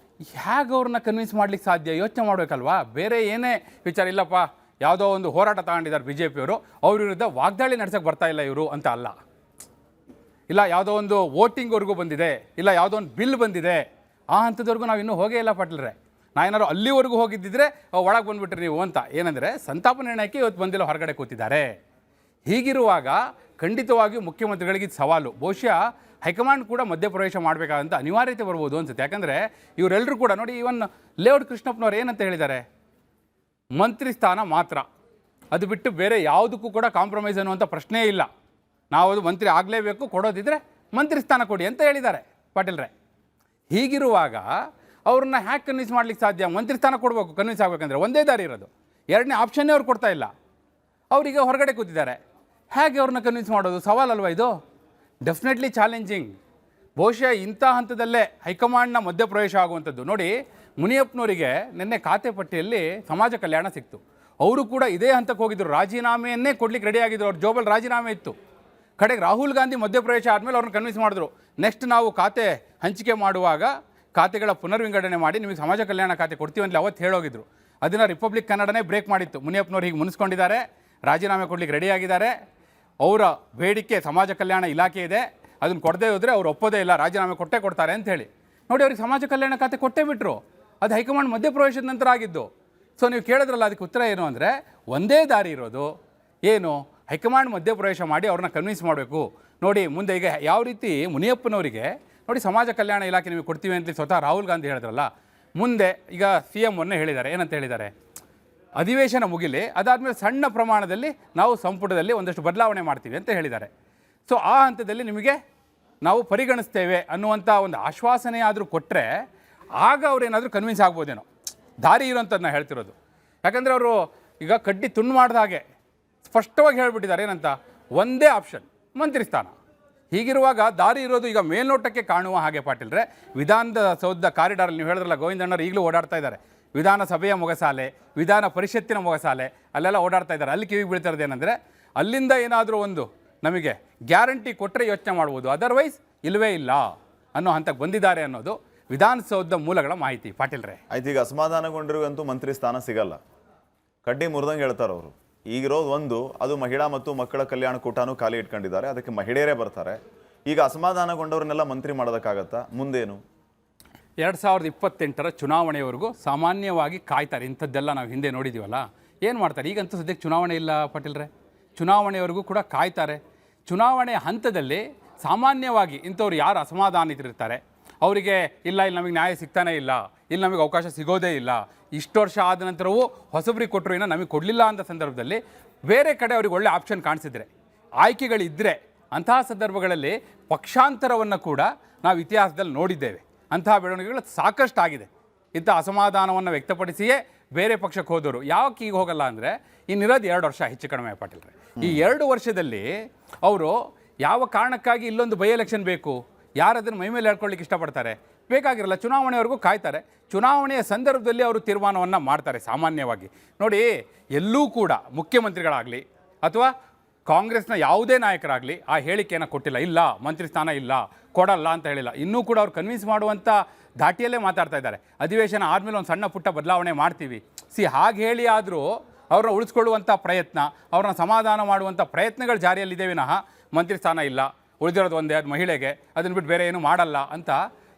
ಹೇಗೆ ಅವ್ರನ್ನ ಕನ್ವಿನ್ಸ್ ಮಾಡ್ಲಿಕ್ಕೆ ಸಾಧ್ಯ? ಯೋಚನೆ ಮಾಡಬೇಕಲ್ವಾ. ಬೇರೆ ಏನೇ ವಿಚಾರ ಇಲ್ಲಪ್ಪ, ಯಾವುದೋ ಒಂದು ಹೋರಾಟ ತಗೊಂಡಿದ್ದಾರೆ ಬಿ ಜೆ ಪಿಯವರು, ಅವ್ರ ವಿರುದ್ಧ ವಾಗ್ದಾಳಿ ನಡೆಸೋಕ್ಕೆ ಬರ್ತಾ ಇಲ್ಲ ಇವರು ಅಂತ ಅಲ್ಲ. ಇಲ್ಲ ಯಾವುದೋ ಒಂದು ವೋಟಿಂಗ್ವರೆಗೂ ಬಂದಿದೆ, ಇಲ್ಲ ಯಾವುದೋ ಒಂದು ಬಿಲ್ ಬಂದಿದೆ, ಆ ಹಂತದವರೆಗೂ ನಾವು ಇನ್ನೂ ಹೋಗೇ ಇಲ್ಲ ಪಾಟೀಲ್ರೆ. ಏನಾದ್ರು ಅಲ್ಲಿವರೆಗೂ ಹೋಗಿದ್ದಿದ್ರೆ ಒಳಗೆ ಬಂದುಬಿಟ್ರಿ ನೀವು ಅಂತ. ಏನಂದರೆ ಸಂತಾಪ ನಿರ್ಣಯಕ್ಕೆ ಇವತ್ತು ಬಂದಿಲ್ಲ, ಹೊರಗಡೆ ಕೂತಿದ್ದಾರೆ. ಹೀಗಿರುವಾಗ ಖಂಡಿತವಾಗಿಯೂ ಮುಖ್ಯಮಂತ್ರಿಗಳಿಗೆ ಇದು ಸವಾಲು. ಬಹುಶಃ ಹೈಕಮಾಂಡ್ ಕೂಡ ಮಧ್ಯಪ್ರವೇಶ ಮಾಡಬೇಕಾದಂಥ ಅನಿವಾರ್ಯತೆ ಬರ್ಬೋದು ಅನ್ಸುತ್ತೆ. ಯಾಕಂದರೆ ಇವರೆಲ್ಲರೂ ಕೂಡ ನೋಡಿ, ಇವನ್ ಲೇಔಟ್ ಕೃಷ್ಣಪ್ಪನವ್ರು ಏನಂತ ಹೇಳಿದ್ದಾರೆ, ಮಂತ್ರಿ ಸ್ಥಾನ ಮಾತ್ರ, ಅದು ಬಿಟ್ಟು ಬೇರೆ ಯಾವುದಕ್ಕೂ ಕೂಡ ಕಾಂಪ್ರಮೈಸ್ ಅನ್ನುವಂಥ ಪ್ರಶ್ನೆ ಇಲ್ಲ. ನಾವು ಅದು ಮಂತ್ರಿ ಆಗಲೇಬೇಕು, ಕೊಡೋದಿದ್ರೆ ಮಂತ್ರಿ ಸ್ಥಾನ ಕೊಡಿ ಅಂತ ಹೇಳಿದ್ದಾರೆ ಪಾಟೀಲ್ರೆ. ಹೀಗಿರುವಾಗ ಅವ್ರನ್ನ ಹ್ಯಾಕ್ ಕನ್ವಿನ್ಸ್ ಮಾಡ್ಲಿಕ್ಕೆ ಸಾಧ್ಯ? ಮಂತ್ರಿ ಸ್ಥಾನ ಕೊಡಬೇಕು ಕನ್ವಿನ್ಸ್ ಆಗಬೇಕಂದ್ರೆ, ಒಂದೇ ದಾರಿ ಇರೋದು. ಎರಡನೇ ಆಪ್ಷನ್ನೇ ಅವ್ರು ಕೊಡ್ತಾ ಇಲ್ಲ, ಅವರಿಗೆ ಹೊರಗಡೆ ಕೂತಿದ್ದಾರೆ. ಹೇಗೆ ಅವ್ರನ್ನ ಕನ್ವಿನ್ಸ್ ಮಾಡೋದು? ಸವಾಲಲ್ವಾ ಇದು? Definitely challenging. ಬಹುಶಃ ಇಂಥ ಹಂತದಲ್ಲೇ ಹೈಕಮಾಂಡ್ನ ಮಧ್ಯಪ್ರವೇಶ ಆಗುವಂಥದ್ದು. ನೋಡಿ, ಮುನಿಯಪ್ಪನವರಿಗೆ ನಿನ್ನೆ ಖಾತೆ ಪಟ್ಟಿಯಲ್ಲಿ ಸಮಾಜ ಕಲ್ಯಾಣ ಸಿಕ್ತು. ಅವರು ಕೂಡ ಇದೇ ಹಂತಕ್ಕೆ ಹೋಗಿದ್ರು, ರಾಜೀನಾಮೆಯನ್ನೇ ಕೊಡ್ಲಿಕ್ಕೆ ರೆಡಿ ಆಗಿದ್ರು. ಅವ್ರ ಜೋಬಲ್ ರಾಜೀನಾಮೆ ಇತ್ತು. ಕಡೆಗೆ ರಾಹುಲ್ ಗಾಂಧಿ ಮಧ್ಯಪ್ರವೇಶ ಆದಮೇಲೆ ಅವ್ರನ್ನ ಕನ್ವಿನ್ಸ್ ಮಾಡಿದ್ರು, ನೆಕ್ಸ್ಟ್ ನಾವು ಖಾತೆ ಹಂಚಿಕೆ ಮಾಡುವಾಗ ಖಾತೆಗಳ ಪುನರ್ವಿಂಗಡಣೆ ಮಾಡಿ ನಿಮಗೆ ಸಮಾಜ ಕಲ್ಯಾಣ ಖಾತೆ ಕೊಡ್ತೀವಿ ಅಂತ ಅವತ್ತು ಹೇಳೋಗಿದ್ರು. ಅದನ್ನು ರಿಪಬ್ಲಿಕ್ ಕನ್ನಡನೇ ಬ್ರೇಕ್ ಮಾಡಿತ್ತು. ಮುನಿಯಪ್ಪನವ್ರು ಹೀಗೆ ಮುನಿಸ್ಕೊಂಡಿದ್ದಾರೆ, ರಾಜೀನಾಮೆ ಕೊಡ್ಲಿಕ್ಕೆ ರೆಡಿಯಾಗಿದ್ದಾರೆ, ಅವರ ಬೇಡಿಕೆ ಸಮಾಜ ಕಲ್ಯಾಣ ಇಲಾಖೆ ಇದೆ, ಅದನ್ನು ಕೊಡದೇ ಹೋದರೆ ಅವ್ರು ಒಪ್ಪೋದೇ ಇಲ್ಲ, ರಾಜೀನಾಮೆ ಕೊಟ್ಟೇ ಕೊಡ್ತಾರೆ ಅಂತ ಹೇಳಿ. ನೋಡಿ, ಅವ್ರಿಗೆ ಸಮಾಜ ಕಲ್ಯಾಣ ಖಾತೆ ಕೊಟ್ಟೇ ಬಿಟ್ಟರು. ಅದು ಹೈಕಮಾಂಡ್ ಮಧ್ಯಪ್ರವೇಶದ ನಂತರ ಆಗಿದ್ದು. ಸೊ ನೀವು ಕೇಳಿದ್ರಲ್ಲ, ಅದಕ್ಕೆ ಉತ್ತರ ಏನು ಅಂದರೆ ಒಂದೇ ದಾರಿ ಇರೋದು. ಏನು? ಹೈಕಮಾಂಡ್ ಮಧ್ಯಪ್ರವೇಶ ಮಾಡಿ ಅವ್ರನ್ನ ಕನ್ವಿನ್ಸ್ ಮಾಡಬೇಕು. ನೋಡಿ, ಮುಂದೆ ಈಗ ಯಾವ ರೀತಿ ಮುನಿಯಪ್ಪನವರಿಗೆ ನೋಡಿ ಸಮಾಜ ಕಲ್ಯಾಣ ಇಲಾಖೆ ನಿಮಗೆ ಕೊಡ್ತೀವಿ ಅಂತ ಸ್ವತಃ ರಾಹುಲ್ ಗಾಂಧಿ ಹೇಳಿದ್ರಲ್ಲ, ಮುಂದೆ ಈಗ CM ಮೊನ್ನೆ ಹೇಳಿದ್ದಾರೆ, ಏನಂತ ಹೇಳಿದ್ದಾರೆ, ಅಧಿವೇಶನ ಮುಗಿಲಿ, ಅದಾದಮೇಲೆ ಸಣ್ಣ ಪ್ರಮಾಣದಲ್ಲಿ ನಾವು ಸಂಪುಟದಲ್ಲಿ ಒಂದಷ್ಟು ಬದಲಾವಣೆ ಮಾಡ್ತೀವಿ ಅಂತ ಹೇಳಿದ್ದಾರೆ. ಸೊ ಆ ಹಂತದಲ್ಲಿ ನಿಮಗೆ ನಾವು ಪರಿಗಣಿಸ್ತೇವೆ ಅನ್ನುವಂಥ ಒಂದು ಆಶ್ವಾಸನೆ ಆದರೂ ಕೊಟ್ಟರೆ ಆಗ ಅವ್ರೇನಾದರೂ ಕನ್ವಿನ್ಸ್ ಆಗ್ಬೋದೇನೋ. ದಾರಿ ಇರೋಂಥದ್ದನ್ನ ಹೇಳ್ತಿರೋದು. ಯಾಕಂದರೆ ಅವರು ಈಗ ಕಡ್ಡಿ ತುಂಡು ಮಾಡಿದ ಹಾಗೆ ಸ್ಪಷ್ಟವಾಗಿ ಹೇಳಿಬಿಟ್ಟಿದ್ದಾರೆ, ಏನಂತ, ಒಂದೇ ಆಪ್ಷನ್ ಮಂತ್ರಿ ಸ್ಥಾನ. ಹೀಗಿರುವಾಗ ದಾರಿ ಇರೋದು ಈಗ ಮೇಲ್ನೋಟಕ್ಕೆ ಕಾಣುವ ಹಾಗೆ ಪಾಟೀಲ್ರೆ, ವಿಧಾನದ ಸೌಧ ಕಾರಿಡಾರಲ್ಲಿ ನೀವು ಹೇಳಿದ್ರಲ್ಲ, ಗೋವಿಂದಣ್ಣರು ಈಗಲೂ ಓಡಾಡ್ತಾ ಇದ್ದಾರೆ. ವಿಧಾನಸಭೆಯ ಮೊಗಸಾಲೆ, ವಿಧಾನ ಪರಿಷತ್ತಿನ ಮೊಗಸಾಲೆ, ಅಲ್ಲೆಲ್ಲ ಓಡಾಡ್ತಾ ಇದ್ದಾರೆ. ಅಲ್ಲಿ ಕಿವಿಗೆ ಬೀಳ್ತಿರೋದು ಏನಂದರೆ, ಅಲ್ಲಿಂದ ಏನಾದರೂ ಒಂದು ನಮಗೆ ಗ್ಯಾರಂಟಿ ಕೊಟ್ಟರೆ ಯೋಚನೆ ಮಾಡ್ಬೋದು, ಅದರ್ವೈಸ್ ಇಲ್ಲವೇ ಇಲ್ಲ ಅನ್ನೋ ಹಂತಕ್ಕೆ ಬಂದಿದ್ದಾರೆ ಅನ್ನೋದು ವಿಧಾನಸೌಧದ ಮೂಲಗಳ ಮಾಹಿತಿ. ಪಾಟೀಲ್ರೆ, ಆಯ್ತು, ಈಗ ಅಸಮಾಧಾನಗೊಂಡಿರುವಂತೂ ಮಂತ್ರಿ ಸ್ಥಾನ ಸಿಗಲ್ಲ, ಕಡ್ಡಿ ಮುರಿದಂಗೆ ಹೇಳ್ತಾರೆ ಅವರು. ಈಗಿರೋದು ಒಂದು, ಅದು ಮಹಿಳಾ ಮತ್ತು ಮಕ್ಕಳ ಕಲ್ಯಾಣ ಕೂಟನೂ ಖಾಲಿ ಇಟ್ಕೊಂಡಿದ್ದಾರೆ, ಅದಕ್ಕೆ ಮಹಿಳೆಯರೇ ಬರ್ತಾರೆ. ಈಗ ಅಸಮಾಧಾನಗೊಂಡವ್ರನ್ನೆಲ್ಲ ಮಂತ್ರಿ ಮಾಡೋದಕ್ಕಾಗತ್ತಾ? ಮುಂದೇನು? 2028 ಚುನಾವಣೆಯವರೆಗೂ ಸಾಮಾನ್ಯವಾಗಿ ಕಾಯ್ತಾರೆ. ಇಂಥದ್ದೆಲ್ಲ ನಾವು ಹಿಂದೆ ನೋಡಿದ್ದೀವಲ್ಲ, ಏನು ಮಾಡ್ತಾರೆ? ಈಗಂತೂ ಸದ್ಯಕ್ಕೆ ಚುನಾವಣೆ ಇಲ್ಲ ಪಾಟೀಲ್ರೆ, ಚುನಾವಣೆಯವರೆಗೂ ಕೂಡ ಕಾಯ್ತಾರೆ. ಚುನಾವಣೆ ಹಂತದಲ್ಲಿ ಸಾಮಾನ್ಯವಾಗಿ ಇಂಥವ್ರು ಯಾರು ಅಸಮಾಧಾನಿತರಿರ್ತಾರೆ, ಅವರಿಗೆ ಇಲ್ಲ, ಇಲ್ಲಿ ನಮಗೆ ನ್ಯಾಯ ಸಿಗ್ತಾನೇ ಇಲ್ಲ, ಇಲ್ಲಿ ನಮಗೆ ಅವಕಾಶ ಸಿಗೋದೇ ಇಲ್ಲ, ಇಷ್ಟು ವರ್ಷ ಆದ ನಂತರವೂ ಹೊಸಬ್ರಿಗೆ ಕೊಟ್ಟರು ಏನೋ ನಮಗೆ ಕೊಡಲಿಲ್ಲ ಅಂತ ಸಂದರ್ಭದಲ್ಲಿ ಬೇರೆ ಕಡೆ ಅವ್ರಿಗೆ ಒಳ್ಳೆ ಆಪ್ಷನ್ ಕಾಣಿಸಿದ್ರೆ, ಆಯ್ಕೆಗಳಿದ್ದರೆ, ಅಂತಹ ಸಂದರ್ಭಗಳಲ್ಲಿ ಪಕ್ಷಾಂತರವನ್ನು ಕೂಡ ನಾವು ಇತಿಹಾಸದಲ್ಲಿ ನೋಡಿದ್ದೇವೆ. ಅಂತಹ ಬೆಳವಣಿಗೆಗಳು ಸಾಕಷ್ಟು ಆಗಿದೆ. ಇಂಥ ಅಸಮಾಧಾನವನ್ನು ವ್ಯಕ್ತಪಡಿಸಿಯೇ ಬೇರೆ ಪಕ್ಷಕ್ಕೆ ಹೋದವರು. ಯಾಕೆ ಈಗ ಹೋಗಲ್ಲ ಅಂದರೆ, ಇನ್ನಿರೋದು 2 ವರ್ಷ ಹೆಚ್ಚು ಕಡಿಮೆ ಪಾಟೀಲ್ರೆ. ಈ 2 ವರ್ಷದಲ್ಲಿ ಅವರು ಯಾವ ಕಾರಣಕ್ಕಾಗಿ ಇಲ್ಲೊಂದು ಬೈ ಎಲೆಕ್ಷನ್ ಬೇಕು, ಯಾರು ಅದನ್ನು ಮೈ ಮೇಲೆ ಹೇಳ್ಕೊಳ್ಳಿಕ್ಕೆ ಇಷ್ಟಪಡ್ತಾರೆ? ಬೇಕಾಗಿರಲ್ಲ, ಚುನಾವಣೆವರೆಗೂ ಕಾಯ್ತಾರೆ. ಚುನಾವಣೆಯ ಸಂದರ್ಭದಲ್ಲಿ ಅವರು ತೀರ್ಮಾನವನ್ನು ಮಾಡ್ತಾರೆ ಸಾಮಾನ್ಯವಾಗಿ. ನೋಡಿ, ಎಲ್ಲೂ ಕೂಡ ಮುಖ್ಯಮಂತ್ರಿಗಳಾಗಲಿ ಅಥವಾ ಕಾಂಗ್ರೆಸ್ನ ಯಾವುದೇ ನಾಯಕರಾಗಲಿ ಆ ಹೇಳಿಕೆಯನ್ನು ಕೊಟ್ಟಿಲ್ಲ, ಇಲ್ಲ ಮಂತ್ರಿ ಸ್ಥಾನ ಇಲ್ಲ, ಕೊಡಲ್ಲ ಅಂತ ಹೇಳಿಲ್ಲ. ಇನ್ನೂ ಕೂಡ ಅವ್ರು ಕನ್ವಿನ್ಸ್ ಮಾಡುವಂಥ ಧಾಟಿಯಲ್ಲೇ ಮಾತಾಡ್ತಾ ಇದ್ದಾರೆ. ಅಧಿವೇಶನ ಆದಮೇಲೆ ಒಂದು ಸಣ್ಣ ಪುಟ್ಟ ಬದಲಾವಣೆ ಮಾಡ್ತೀವಿ. ಹಾಗೆ ಹೇಳಿ ಆದರೂ ಅವ್ರನ್ನ ಉಳಿಸ್ಕೊಳ್ಳುವಂಥ ಪ್ರಯತ್ನ, ಅವ್ರನ್ನ ಸಮಾಧಾನ ಮಾಡುವಂಥ ಪ್ರಯತ್ನಗಳು ಜಾರಿಯಲ್ಲಿದೆ ವಿನಃ ಮಂತ್ರಿ ಸ್ಥಾನ ಇಲ್ಲ, ಉಳಿದಿರೋದು ಒಂದೇ, ಅದು ಮಹಿಳೆಗೆ, ಅದನ್ನು ಬಿಟ್ಟು ಬೇರೆ ಏನೂ ಮಾಡಲ್ಲ ಅಂತ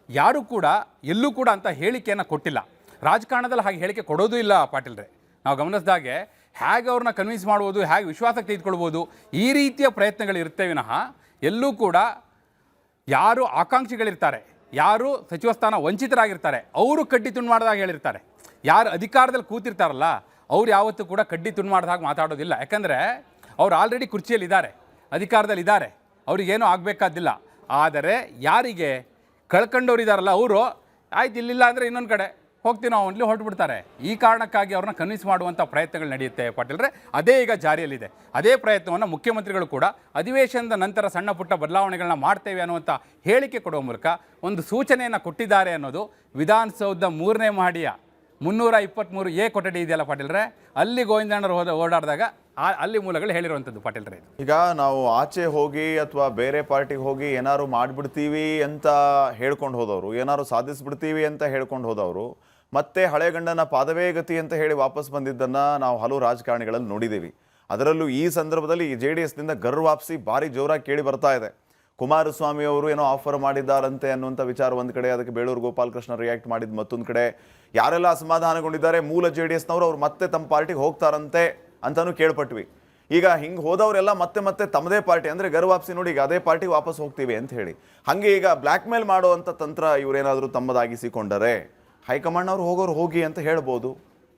ಯಾರೂ ಕೂಡ ಎಲ್ಲೂ ಕೂಡ ಅಂತ ಹೇಳಿಕೆಯನ್ನು ಕೊಟ್ಟಿಲ್ಲ. ರಾಜಕಾರಣದಲ್ಲಿ ಹಾಗೆ ಹೇಳಿಕೆ ಕೊಡೋದು ಇಲ್ಲ ಪಾಟೀಲ್ರೆ. ನಾವು ಗಮನಿಸಿದಾಗೆ ಹೇಗೆ ಅವ್ರನ್ನ ಕನ್ವಿನ್ಸ್ ಮಾಡ್ಬೋದು, ಹೇಗೆ ವಿಶ್ವಾಸಕ್ಕೆ ತೆಗೆದುಕೊಳ್ಬೋದು, ಈ ರೀತಿಯ ಪ್ರಯತ್ನಗಳು ಇರುತ್ತೆ ವಿನಃ ಎಲ್ಲೂ ಕೂಡ ಯಾರು ಆಕಾಂಕ್ಷಿಗಳಿರ್ತಾರೆ, ಯಾರು ಸಚಿವ ಸ್ಥಾನ ವಂಚಿತರಾಗಿರ್ತಾರೆ, ಅವರು ಕಡ್ಡಿ ತುಂಡು ಮಾಡಿದಾಗ ಹೇಳಿರ್ತಾರೆ. ಯಾರು ಅಧಿಕಾರದಲ್ಲಿ ಕೂತಿರ್ತಾರಲ್ಲ ಅವ್ರು ಯಾವತ್ತೂ ಕೂಡ ಕಡ್ಡಿ ತುಂಡು ಮಾಡಿದಾಗ ಮಾತಾಡೋದಿಲ್ಲ. ಯಾಕಂದರೆ ಅವ್ರು ಆಲ್ರೆಡಿ ಕುರ್ಚಿಯಲ್ಲಿದ್ದಾರೆ, ಅಧಿಕಾರದಲ್ಲಿದ್ದಾರೆ, ಅವ್ರಿಗೇನೂ ಆಗಬೇಕಾದಿಲ್ಲ. ಆದರೆ ಯಾರಿಗೆ ಕಳ್ಕೊಂಡವ್ರು ಇದ್ದಾರಲ್ಲ ಅವರು ಆಯ್ತು ಇಲ್ಲಿಲ್ಲ ಅಂದರೆ ಇನ್ನೊಂದು ಕಡೆ ಹೋಗ್ತೀವಿ ನಾವು ಅಲ್ಲಿ ಹೊರಟುಬಿಡ್ತಾರೆ. ಈ ಕಾರಣಕ್ಕಾಗಿ ಅವ್ರನ್ನ ಕನ್ವಿನ್ಸ್ ಮಾಡುವಂಥ ಪ್ರಯತ್ನಗಳು ನಡೆಯುತ್ತೆ ಪಾಟೀಲ್ರೆ. ಅದೇ ಈಗ ಜಾರಿಯಲ್ಲಿದೆ. ಅದೇ ಪ್ರಯತ್ನವನ್ನು ಮುಖ್ಯಮಂತ್ರಿಗಳು ಕೂಡ ಅಧಿವೇಶನದ ನಂತರ ಸಣ್ಣ ಪುಟ್ಟ ಬದಲಾವಣೆಗಳನ್ನ ಮಾಡ್ತೇವೆ ಅನ್ನುವಂಥ ಹೇಳಿಕೆ ಕೊಡುವ ಮೂಲಕ ಒಂದು ಸೂಚನೆಯನ್ನು ಕೊಟ್ಟಿದ್ದಾರೆ ಅನ್ನೋದು ವಿಧಾನಸೌಧ 3ನೇ ಮಹಡಿಯ 323A ಕೊಠಡಿ ಇದೆಯಲ್ಲ ಪಾಟೀಲ್ರೆ, ಅಲ್ಲಿ ಗೋವಿಂದಣ್ಣರು ಓಡಾಡಿದಾಗ ಅಲ್ಲಿ ಮೂಲಗಳು ಹೇಳಿರುವಂಥದ್ದು ಪಾಟೀಲ್ರೆ. ಈಗ ನಾವು ಆಚೆ ಹೋಗಿ ಅಥವಾ ಬೇರೆ ಪಾರ್ಟಿಗೆ ಹೋಗಿ ಏನಾದ್ರು ಮಾಡಿಬಿಡ್ತೀವಿ ಅಂತ ಹೇಳ್ಕೊಂಡು ಹೋದವರು, ಏನಾದ್ರು ಸಾಧಿಸ್ಬಿಡ್ತೀವಿ ಅಂತ ಹೇಳ್ಕೊಂಡು ಹೋದವರು ಮತ್ತೆ ಹಳೆ ಗಂಡನ ಪಾದವೇ ಗತಿ ಅಂತ ಹೇಳಿ ವಾಪಸ್ ಬಂದಿದ್ದನ್ನು ನಾವು ಹಲವು ರಾಜಕಾರಣಿಗಳಲ್ಲಿ ನೋಡಿದ್ದೀವಿ. ಅದರಲ್ಲೂ ಈ ಸಂದರ್ಭದಲ್ಲಿ ಈ JDSನಿಂದ ಗರ್ವಾಪ್ಸಿ ಭಾರಿ ಜೋರಾಗಿ ಕೇಳಿ ಬರ್ತಾ ಇದೆ. ಕುಮಾರಸ್ವಾಮಿ ಅವರು ಏನೋ ಆಫರ್ ಮಾಡಿದ್ದಾರಂತೆ ಅನ್ನುವಂಥ ವಿಚಾರ ಒಂದು ಕಡೆ, ಅದಕ್ಕೆ ಬೇಳೂರು ಗೋಪಾಲಕೃಷ್ಣ ರಿಯಾಕ್ಟ್ ಮಾಡಿದ್ದು ಮತ್ತೊಂದು ಕಡೆ. ಯಾರೆಲ್ಲ ಅಸಮಾಧಾನಗೊಂಡಿದ್ದಾರೆ ಮೂಲ JDSನವರು, ಅವ್ರು ಮತ್ತೆ ತಮ್ಮ ಪಾರ್ಟಿಗೆ ಹೋಗ್ತಾರಂತೆ ಅಂತಲೂ ಕೇಳ್ಪಟ್ವಿ. ಈಗ ಹಿಂಗೆ ಹೋದವರೆಲ್ಲ ಮತ್ತೆ ತಮ್ಮದೇ ಪಾರ್ಟಿ ಅಂದರೆ ಗರ್ವಾಪ್ಸಿ ನೋಡಿ ಈಗ ಅದೇ ಪಾರ್ಟಿಗೆ ವಾಪಸ್ ಹೋಗ್ತೀವಿ ಅಂತ ಹೇಳಿ, ಹಾಗೆ ಈಗ ಬ್ಲ್ಯಾಕ್ ಮೇಲ್ ಮಾಡುವಂಥ ತಂತ್ರ ಇವರೇನಾದರೂ ತಮ್ಮದಾಗಿಸಿಕೊಂಡರೆ ಹೈಕಮಾಂಡ್ ಅವ್ರು ಹೋಗೋರು ಹೋಗಿ ಅಂತ ಹೇಳ್ಬೋದು.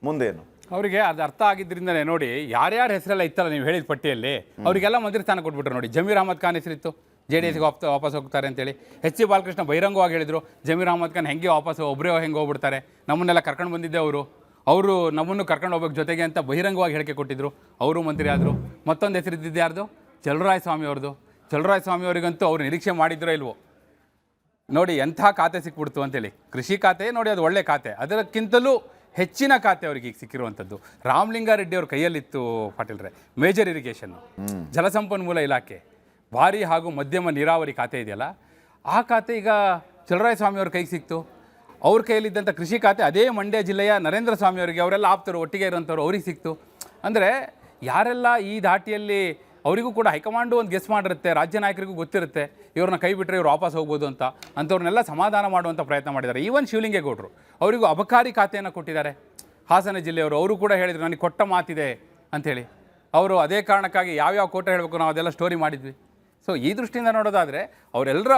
ಮುಂದೇನು ಅವರಿಗೆ ಅದು ಅರ್ಥ ಆಗಿದ್ದರಿಂದಲೇ ನೋಡಿ, ಯಾರ್ಯಾರ ಹೆಸರೆಲ್ಲ ಇತ್ತಲ್ಲ ನೀವು ಹೇಳಿದ ಪಟ್ಟಿಯಲ್ಲಿ ಅವರಿಗೆಲ್ಲ ಮಂತ್ರಿ ಸ್ಥಾನ ಕೊಟ್ಬಿಟ್ರು. ನೋಡಿ, ಜಮೀರ್ ಅಹಮದ್ ಖಾನ್ ಹೆಸರಿತ್ತು, JDSಗೆ ವಾಪಸ್ ಹೋಗ್ತಾರೆ ಅಂತೇಳಿ. HC ಬಾಲಕೃಷ್ಣ ಬಹಿರಂಗವಾಗಿ ಹೇಳಿದರು, ಜಮೀರ್ ಅಹಮದ್ ಖಾನ್ ಹೆಂಗೆ ವಾಪಸ್ ಒಬ್ಬರೇ ಹೆಂಗೆ ಹೋಗ್ಬಿಡ್ತಾರೆ, ನಮ್ಮನ್ನೆಲ್ಲ ಕರ್ಕೊಂಡು ಬಂದಿದ್ದೆ ಅವರು ನಮ್ಮನ್ನು ಕರ್ಕೊಂಡು ಹೋಗ್ಬೇಕು ಜೊತೆಗೆ ಅಂತ ಬಹಿರಂಗವಾಗಿ ಹೇಳಿಕೆ ಕೊಟ್ಟಿದ್ದರು. ಅವರು ಮಂತ್ರಿ ಆದರು. ಮತ್ತೊಂದು ಹೆಸರಿದ್ದಿದ್ದು ಯಾರ್ದು? ಚಲುವರಾಯ ಸ್ವಾಮಿ ಅವ್ರದ್ದು. ಚಲುವರಾಯ ಸ್ವಾಮಿ ಅವರಿಗಂತೂ ಅವರು ನಿರೀಕ್ಷೆ ಮಾಡಿದ್ರೋ ಇಲ್ವೋ ನೋಡಿ, ಎಂಥ ಖಾತೆ ಸಿಕ್ಬಿಡ್ತು ಅಂತೇಳಿ. ಕೃಷಿ ಖಾತೆ ನೋಡಿ, ಅದು ಒಳ್ಳೆ ಖಾತೆ, ಅದಕ್ಕಿಂತಲೂ ಹೆಚ್ಚಿನ ಖಾತೆ ಅವರಿಗೆ ಈಗ ಸಿಕ್ಕಿರುವಂಥದ್ದು ರಾಮಲಿಂಗಾರೆಡ್ಡಿ ಅವ್ರ ಕೈಯಲ್ಲಿತ್ತು ಪಾಟೀಲ್ರೆ. ಮೇಜರ್ ಇರಿಗೇಷನ್ನು, ಜಲಸಂಪನ್ಮೂಲ ಇಲಾಖೆ, ಭಾರಿ ಹಾಗೂ ಮಧ್ಯಮ ನೀರಾವರಿ ಖಾತೆ ಇದೆಯಲ್ಲ, ಆ ಖಾತೆ ಈಗ ಚಲುವರಾಯ ಸ್ವಾಮಿ ಅವ್ರ ಕೈಗೆ ಸಿಕ್ತು. ಅವ್ರ ಕೈಯಲ್ಲಿದ್ದಂಥ ಕೃಷಿ ಖಾತೆ ಅದೇ ಮಂಡ್ಯ ಜಿಲ್ಲೆಯ ನರೇಂದ್ರ ಸ್ವಾಮಿ ಅವರಿಗೆ, ಅವರೆಲ್ಲ ಆಪ್ತರು ಒಟ್ಟಿಗೆ ಇರೋಂಥವ್ರು, ಅವ್ರಿಗೆ ಸಿಕ್ತು. ಅಂದರೆ ಯಾರೆಲ್ಲ ಈ ದಾಟಿಯಲ್ಲಿ ಅವರಿಗೂ ಕೂಡ ಹೈಕಮಾಂಡು ಒಂದು ಗೆಸ್ ಮಾಡಿರುತ್ತೆ, ರಾಜ್ಯ ನಾಯಕರಿಗೂ ಗೊತ್ತಿರುತ್ತೆ ಇವ್ರನ್ನ ಕೈ ಬಿಟ್ಟರೆ ಇವ್ರು ವಾಪಸ್ ಹೋಗ್ಬೋದು ಅಂತ, ಅಂಥವ್ರನ್ನೆಲ್ಲ ಸಮಾಧಾನ ಮಾಡುವಂಥ ಪ್ರಯತ್ನ ಮಾಡಿದ್ದಾರೆ. ಈವನ್ ಶಿವಲಿಂಗೇಗೌಡರು ಅವರಿಗೂ ಅಬಕಾರಿ ಖಾತೆಯನ್ನು ಕೊಟ್ಟಿದ್ದಾರೆ. ಹಾಸನ ಜಿಲ್ಲೆಯವರು ಅವರು ಕೂಡ ಹೇಳಿದರು ನನಗೆ ಕೊಟ್ಟ ಮಾತಿದೆ ಅಂಥೇಳಿ. ಅವರು ಅದೇ ಕಾರಣಕ್ಕಾಗಿ ಯಾವ್ಯಾವ ಕೋಟೆ ಹೇಳಬೇಕು ನಾವು ಅದೆಲ್ಲ ಸ್ಟೋರಿ ಮಾಡಿದ್ವಿ. ಸೊ ಈ ದೃಷ್ಟಿಯಿಂದ ನೋಡೋದಾದರೆ ಅವರೆಲ್ಲರ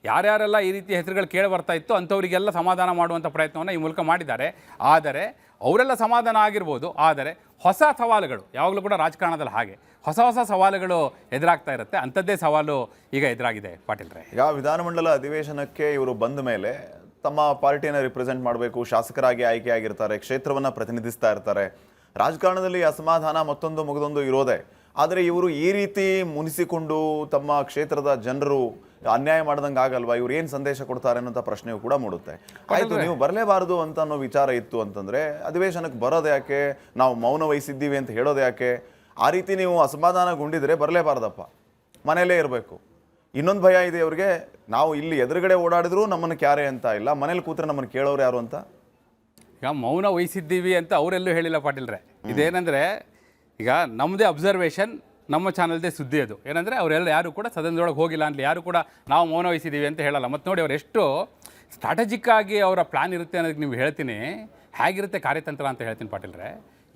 ಯಾರ್ಯಾರೆಲ್ಲ ಈ ರೀತಿ ಹೆಸರುಗಳು ಕೇಳಿ ಬರ್ತಾ ಇತ್ತು ಅಂಥವರಿಗೆಲ್ಲ ಸಮಾಧಾನ ಮಾಡುವಂಥ ಪ್ರಯತ್ನವನ್ನು ಈ ಮೂಲಕ ಮಾಡಿದ್ದಾರೆ. ಆದರೆ ಅವರೆಲ್ಲ ಸಮಾಧಾನ ಆಗಿರ್ಬೋದು, ಆದರೆ ಹೊಸ ಸವಾಲುಗಳು ಯಾವಾಗಲೂ ಕೂಡ ರಾಜಕಾರಣದಲ್ಲಿ ಹಾಗೆ ಹೊಸ ಹೊಸ ಸವಾಲುಗಳು ಎದುರಾಗ್ತಾ ಇರುತ್ತೆ. ಅಂಥದ್ದೇ ಸವಾಲು ಈಗ ಎದುರಾಗಿದೆ ಪಾಟೀಲ್ರೆ. ಈಗ ವಿಧಾನಮಂಡಲ ಅಧಿವೇಶನಕ್ಕೆ ಇವರು ಬಂದ ಮೇಲೆ ತಮ್ಮ ಪಾರ್ಟಿಯನ್ನು ರಿಪ್ರೆಸೆಂಟ್ ಮಾಡಬೇಕು, ಶಾಸಕರಾಗಿ ಆಯ್ಕೆಯಾಗಿರ್ತಾರೆ, ಕ್ಷೇತ್ರವನ್ನು ಪ್ರತಿನಿಧಿಸ್ತಾ ಇರ್ತಾರೆ. ರಾಜಕಾರಣದಲ್ಲಿ ಅಸಮಾಧಾನ ಮತ್ತೊಂದು ಮುಗಿದೊಂದು ಇರೋದೇ. ಆದರೆ ಇವರು ಈ ರೀತಿ ಮುನಿಸಿಕೊಂಡು ತಮ್ಮ ಕ್ಷೇತ್ರದ ಜನರು ಅನ್ಯಾಯ ಮಾಡ್ದಂಗೆ ಆಗಲ್ವಾ, ಇವ್ರು ಏನು ಸಂದೇಶ ಕೊಡ್ತಾರೆ ಅನ್ನೋಂಥ ಪ್ರಶ್ನೆಯೂ ಕೂಡ ಮೂಡುತ್ತೆ. ಆಯಿತು, ನೀವು ಬರಲೇಬಾರದು ಅಂತ ಅನ್ನೋ ವಿಚಾರ ಇತ್ತು ಅಂತಂದರೆ ಅಧಿವೇಶನಕ್ಕೆ ಬರೋದು ಯಾಕೆ, ನಾವು ಮೌನ ವಹಿಸಿದ್ದೀವಿ ಅಂತ ಹೇಳೋದು ಯಾಕೆ? ಆ ರೀತಿ ನೀವು ಅಸಮಾಧಾನಗೊಂಡಿದ್ರೆ ಬರಲೇಬಾರ್ದಪ್ಪ, ಮನೇಲೇ ಇರಬೇಕು. ಇನ್ನೊಂದು ಭಯ ಇದೆ ಅವ್ರಿಗೆ, ನಾವು ಇಲ್ಲಿ ಎದುರುಗಡೆ ಓಡಾಡಿದ್ರು ನಮ್ಮನ್ನು ಕ್ಯಾರೆ ಅಂತ ಇಲ್ಲ, ಮನೇಲಿ ಕೂತ್ರೆ ನಮ್ಮನ್ನು ಕೇಳೋರು ಯಾರು ಅಂತ. ಈಗ ಮೌನ ವಹಿಸಿದ್ದೀವಿ ಅಂತ ಅವರೆಲ್ಲೂ ಹೇಳಿಲ್ಲ ಪಾಟೀಲ್ರೆ. ಇದೇನೆಂದರೆ ಈಗ ನಮ್ಮದೇ ಅಬ್ಸರ್ವೇಷನ್, ನಮ್ಮ ಚಾನಲ್ದೇ ಸುದ್ದಿ ಅದು. ಏನಂದರೆ ಅವರೆಲ್ಲ ಯಾರು ಕೂಡ ಸದನದೊಳಗೆ ಹೋಗಿಲ್ಲ ಅಂತಲಿ ಯಾರು ಕೂಡ ನಾವು ಮೌನ ವಹಿಸಿದ್ದೀವಿ ಅಂತ ಹೇಳಲ್ಲ. ಮತ್ತು ನೋಡಿ ಅವ್ರು ಎಷ್ಟು ಸ್ಟ್ರಾಟಜಿಕ್ ಆಗಿ ಅವರ ಪ್ಲ್ಯಾನ್ ಇರುತ್ತೆ ಅನ್ನೋದಕ್ಕೆ ನೀವು ಹೇಳ್ತೀನಿ, ಹೇಗಿರುತ್ತೆ ಕಾರ್ಯತಂತ್ರ ಅಂತ ಹೇಳ್ತೀನಿ ಪಾಟೀಲ್ರೆ.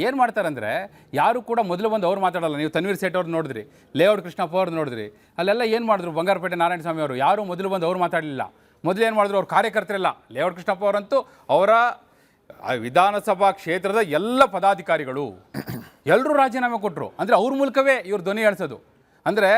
ಏನು ಮಾಡ್ತಾರಂದರೆ ಯಾರು ಕೂಡ ಮೊದಲು ಬಂದು ಅವ್ರು ಮಾತಾಡಲ್ಲ. ನೀವು ತನ್ವೀರ್ ಸೇಠ್ ಅವ್ರು ನೋಡಿದ್ರಿ, ಲೇಔಟ್ ಕೃಷ್ಣಪ್ಪ ಅವ್ರು ನೋಡಿದ್ರಿ, ಅಲ್ಲೆಲ್ಲ ಏನು ಮಾಡಿದ್ರು ಬಂಗಾರಪೇಟೆ ನಾರಾಯಣ ಸ್ವಾಮಿ ಅವರು ಯಾರು ಮೊದಲು ಬಂದು ಅವ್ರು ಮಾತಾಡಲಿಲ್ಲ. ಮೊದಲು ಏನು ಮಾಡಿದ್ರು ಅವ್ರ ಕಾರ್ಯಕರ್ತರೆಲ್ಲ, ಲೇಔಟ್ ಕೃಷ್ಣಪ್ಪ ಅವರಂತೂ ಅವರ ವಿಧಾನಸಭಾ ಕ್ಷೇತ್ರದ ಎಲ್ಲ ಪದಾಧಿಕಾರಿಗಳು ಎಲ್ಲರೂ ರಾಜೀನಾಮೆ ಕೊಟ್ಟರು. ಅಂದರೆ ಅವ್ರ ಮೂಲಕವೇ ಇವ್ರು ಧ್ವನಿ ಹೇಳ್ಸೋದು. ಅಂದರೆ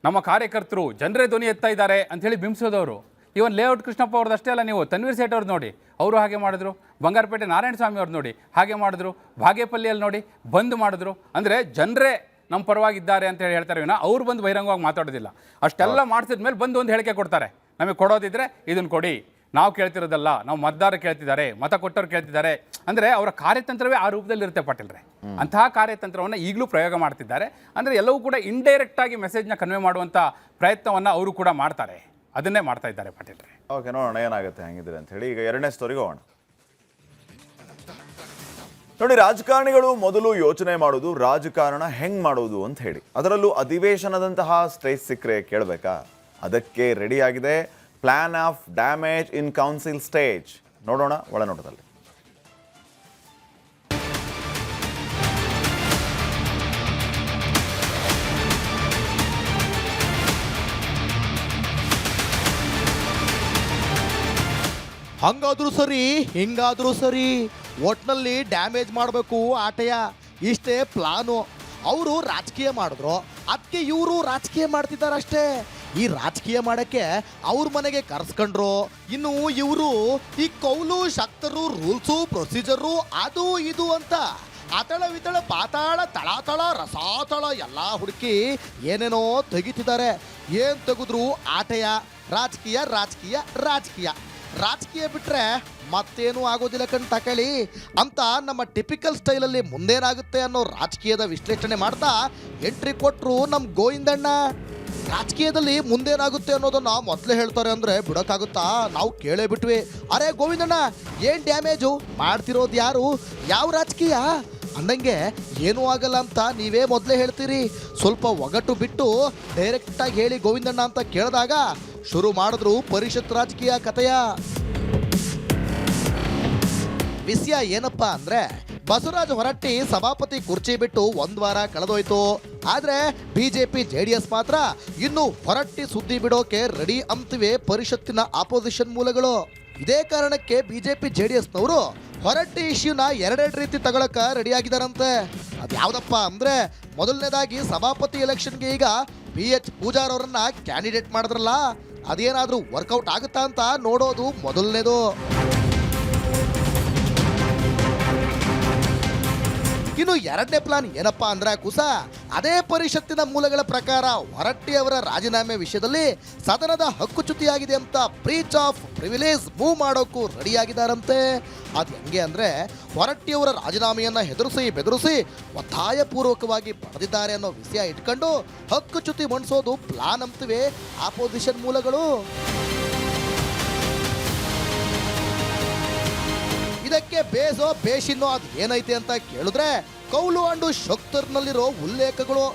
ನಮ್ಮ ಕಾರ್ಯಕರ್ತರು ಜನರೇ ಧ್ವನಿ ಎತ್ತಾ ಇದ್ದಾರೆ ಅಂಥೇಳಿ ಬಿಂಬಿಸೋದವರು. ಇವನ್ ಲೇಔಟ್ ಕೃಷ್ಣಪ್ಪ ಅವ್ರದ್ದು ಅಷ್ಟೇ ಅಲ್ಲ, ನೀವು ತನ್ವೀರ್ ಸೇಠ್ ಅವ್ರದ್ದು ನೋಡಿ, ಅವರು ಹಾಗೆ ಮಾಡಿದ್ರು. ಬಂಗಾರಪೇಟೆ ನಾರಾಯಣ ಸ್ವಾಮಿ ಅವ್ರು ನೋಡಿ ಹಾಗೆ ಮಾಡಿದ್ರು. ಬಾಗೇಪಲ್ಲಿಯಲ್ಲಿ ನೋಡಿ ಬಂದ್ ಮಾಡಿದ್ರು. ಅಂದರೆ ಜನರೇ ನಮ್ಮ ಪರವಾಗಿದ್ದಾರೆ ಅಂತ ಹೇಳಿ ಹೇಳ್ತಾರೆ ವಿನ ಅವ್ರು ಬಂದು ಬಹಿರಂಗವಾಗಿ ಮಾತಾಡೋದಿಲ್ಲ. ಅಷ್ಟೆಲ್ಲ ಮಾಡಿಸಿದ್ಮೇಲೆ ಬಂದು ಒಂದು ಹೇಳಿಕೆ ಕೊಡ್ತಾರೆ, ನಮಗೆ ಕೊಡೋದಿದ್ರೆ ಇದನ್ನು ಕೊಡಿ, ನಾವು ಕೇಳ್ತಿರೋದಲ್ಲ, ನಾವು ಮತದಾರರು ಕೇಳ್ತಿದ್ದಾರೆ, ಮತ ಕೊಟ್ಟವ್ರು ಕೇಳ್ತಿದ್ದಾರೆ. ಅಂದರೆ ಅವರ ಕಾರ್ಯತಂತ್ರವೇ ಆ ರೂಪದಲ್ಲಿ ಇರುತ್ತೆ ಪಾಟೀಲ್ರೆ. ಅಂತಹ ಕಾರ್ಯತಂತ್ರವನ್ನು ಈಗಲೂ ಪ್ರಯೋಗ ಮಾಡ್ತಿದ್ದಾರೆ. ಅಂದರೆ ಎಲ್ಲವೂ ಕೂಡ ಇಂಡೈರೆಕ್ಟಾಗಿ ಮೆಸೇಜ್ನ ಕನ್ವೆ ಮಾಡುವಂಥ ಪ್ರಯತ್ನವನ್ನು ಅವರು ಕೂಡ ಮಾಡ್ತಾರೆ, ಅದನ್ನೇ ಮಾಡ್ತಾ ಇದ್ದಾರೆ ಪಾಟೀಲ್ರೆ. ಓಕೆ, ನೋಡೋಣ ಏನಾಗುತ್ತೆ ಹಂಗಿದ್ರೆ ಅಂತ ಹೇಳಿ. ಈಗ ಎರಡನೇ ಸ್ಟೋರಿಗೆ ಹೋಗೋಣ. ನೋಡಿ, ರಾಜಕಾರಣಿಗಳು ಮೊದಲು ಯೋಚನೆ ಮಾಡೋದು ರಾಜಕಾರಣ ಹೆಂಗ್ ಮಾಡೋದು ಅಂತ ಹೇಳಿ. ಅದರಲ್ಲೂ ಅಧಿವೇಶನದಂತಹ ಸ್ಟೇಜ್ ಸಿಕ್ಕರೆ ಕೇಳಬೇಕಾ? ಅದಕ್ಕೆ ರೆಡಿ ಆಗಿದೆ plan of damage in council stage. ನೋಡೋಣ ಒಳನೋಟದಲ್ಲಿ. ಹಂಗಾದ್ರೂ ಸರಿ ಹಿಂಗಾದ್ರೂ ಸರಿ, ಒಟ್ನಲ್ಲಿ ಡ್ಯಾಮೇಜ್ ಮಾಡಬೇಕು ಆಟಯ, ಇಷ್ಟೇ ಪ್ಲಾನು. ಅವರು ರಾಜಕೀಯ ಮಾಡಿದ್ರು, ಅದಕ್ಕೆ ಇವರು ರಾಜಕೀಯ ಮಾಡ್ತಿದ್ದಾರೆ ಅಷ್ಟೇ. ಈ ರಾಜಕೀಯ ಮಾಡಕ್ಕೆ ಅವ್ರ ಮನೆಗೆ ಕರ್ಸ್ಕೊಂಡ್ರು. ಇನ್ನು ಇವರು ಈ ಕೌಲು ಶಕ್ತರು ರೂಲ್ಸು ಪ್ರೊಸೀಜರು ಅದು ಇದು ಅಂತ ಅತಳ ವಿತಳ ಪಾತಾಳ ತಳಾತಳ ರಸಾತಳ ಎಲ್ಲ ಹುಡುಕಿ ಏನೇನೋ ತೆಗಿತಿದ್ದಾರೆ. ಏನು ತೆಗೆದ್ರು ಆಟಯ, ರಾಜಕೀಯ ರಾಜಕೀಯ ರಾಜಕೀಯ ರಾಜಕೀಯ ಬಿಟ್ರೆ ಮತ್ತೇನು ಆಗೋದಿಲ್ಲ ಕಣ್ ತಕಳಿ ಅಂತ ನಮ್ಮ ಟಿಪಿಕಲ್ ಸ್ಟೈಲಲ್ಲಿ ಮುಂದೇನಾಗುತ್ತೆ ಅನ್ನೋ ರಾಜಕೀಯದ ವಿಶ್ಲೇಷಣೆ ಮಾಡ್ತಾ ಎಂಟ್ರಿ ಕೊಟ್ಟರು ನಮ್ಮ ಗೋವಿಂದಣ್ಣ. ರಾಜಕೀಯದಲ್ಲಿ ಮುಂದೇನಾಗುತ್ತೆ ಅನ್ನೋದನ್ನ ಮೊದಲೇ ಹೇಳ್ತಾರೆ ಅಂದರೆ ಬಿಡೋಕ್ಕಾಗುತ್ತಾ? ನಾವು ಕೇಳೇ ಬಿಟ್ವಿ. ಅರೆ ಗೋವಿಂದಣ್ಣ, ಏನು ಡ್ಯಾಮೇಜು ಮಾಡ್ತಿರೋದು ಯಾರು, ಯಾವ ರಾಜಕೀಯ ಅಂದಂಗೆ ಏನೂ ಆಗಲ್ಲ ಅಂತ ನೀವೇ ಮೊದಲೇ ಹೇಳ್ತೀರಿ. ಸ್ವಲ್ಪ ಒಗಟು ಬಿಟ್ಟು ಡೈರೆಕ್ಟಾಗಿ ಹೇಳಿ ಗೋವಿಂದಣ್ಣ ಅಂತ ಕೇಳಿದಾಗ ಶುರು ಮಾಡಿದ್ರು ಪರಿಷತ್ ರಾಜಕೀಯ ಕಥೆಯ. ವಿಷಯ ಏನಪ್ಪಾ ಅಂದ್ರೆ, ಬಸವರಾಜ ಹೊರಟ್ಟಿ ಸಭಾಪತಿ ಕುರ್ಚಿ ಬಿಟ್ಟು 1 ವಾರ ಕಳೆದೋಯ್ತು. ಆದ್ರೆ ಬಿಜೆಪಿ JDS ಮಾತ್ರ ಇನ್ನು ಹೊರಟ್ಟಿ ಸುದ್ದಿ ಬಿಡೋಕೆ ರೆಡಿ ಅಂತಿವೆ ಪರಿಷತ್ತಿನ ಆಪೋಸಿಷನ್ ಮೂಲಗಳು. ಇದೇ ಕಾರಣಕ್ಕೆ ಬಿಜೆಪಿ JDSನವರು ಹೊರಟ್ಟಿ ಇಶ್ಯೂನ ಎರಡೆರಡು ರೀತಿ ತಗೊಳಕ ರೆಡಿ ಆಗಿದಾರಂತೆ. ಅದ್ಯಾವ್ದಪ್ಪ ಅಂದ್ರೆ, ಮೊದಲನೇದಾಗಿ ಸಭಾಪತಿ ಎಲೆಕ್ಷನ್ಗೆ ಈಗ BH ಪೂಜಾರ್ ಅವರನ್ನ ಕ್ಯಾಂಡಿಡೇಟ್ ಮಾಡಿದ್ರಲ್ಲ, ಅದೇನಾದ್ರೂ ವರ್ಕೌಟ್ ಆಗುತ್ತಾ ಅಂತ ನೋಡೋದು ಮೊದಲನೇದು. ಇನ್ನು ಎರಡನೇ ಪ್ಲಾನ್ ಏನಪ್ಪಾ ಅಂದ್ರೆ ಕುಸ, ಅದೇ ಪರಿಷತ್ತಿನ ಮೂಲಗಳ ಪ್ರಕಾರ ಹೊರಟ್ಟಿ ಅವರ ರಾಜೀನಾಮೆ ವಿಷಯದಲ್ಲಿ ಸದನದ ಹಕ್ಕುಚ್ಯುತಿಯಾಗಿದೆ ಅಂತ ಬ್ರೀಚ್ ಆಫ್ ಪ್ರಿವಿಲೇಜ್ ಮೂವ್ ಮಾಡೋಕ್ಕೂ ರೆಡಿ ಆಗಿದ್ದಾರಂತೆ. ಅದು ಹೆಂಗೆ ಅಂದ್ರೆ, ಹೊರಟ್ಟಿ ಅವರ ರಾಜೀನಾಮೆಯನ್ನ ಹೆದರಿಸಿ ಬೆದರಿಸಿ ಒತ್ತಾಯಪೂರ್ವಕವಾಗಿ ಪಡೆದಿದ್ದಾರೆ ಅನ್ನೋ ವಿಷಯ ಇಟ್ಕೊಂಡು ಹಕ್ಕುಚ್ಯುತಿ ಮಂಡಿಸೋದು ಪ್ಲಾನ್ ಅಂತಿವೆ ಆಪೋಸಿಷನ್ ಮೂಲಗಳು. ಇದಕ್ಕೆ ಬೇಸೋ ಬೇಷಿನ್ನೋ ಅದು ಏನೈತೆ ಅಂತ ಕೇಳಿದ್ರೆ ಕೌಲು ಅಂಡು ಶಕ್ತರ್ನಲ್ಲಿರೋ ಉಲ್ಲೇಖಗಳು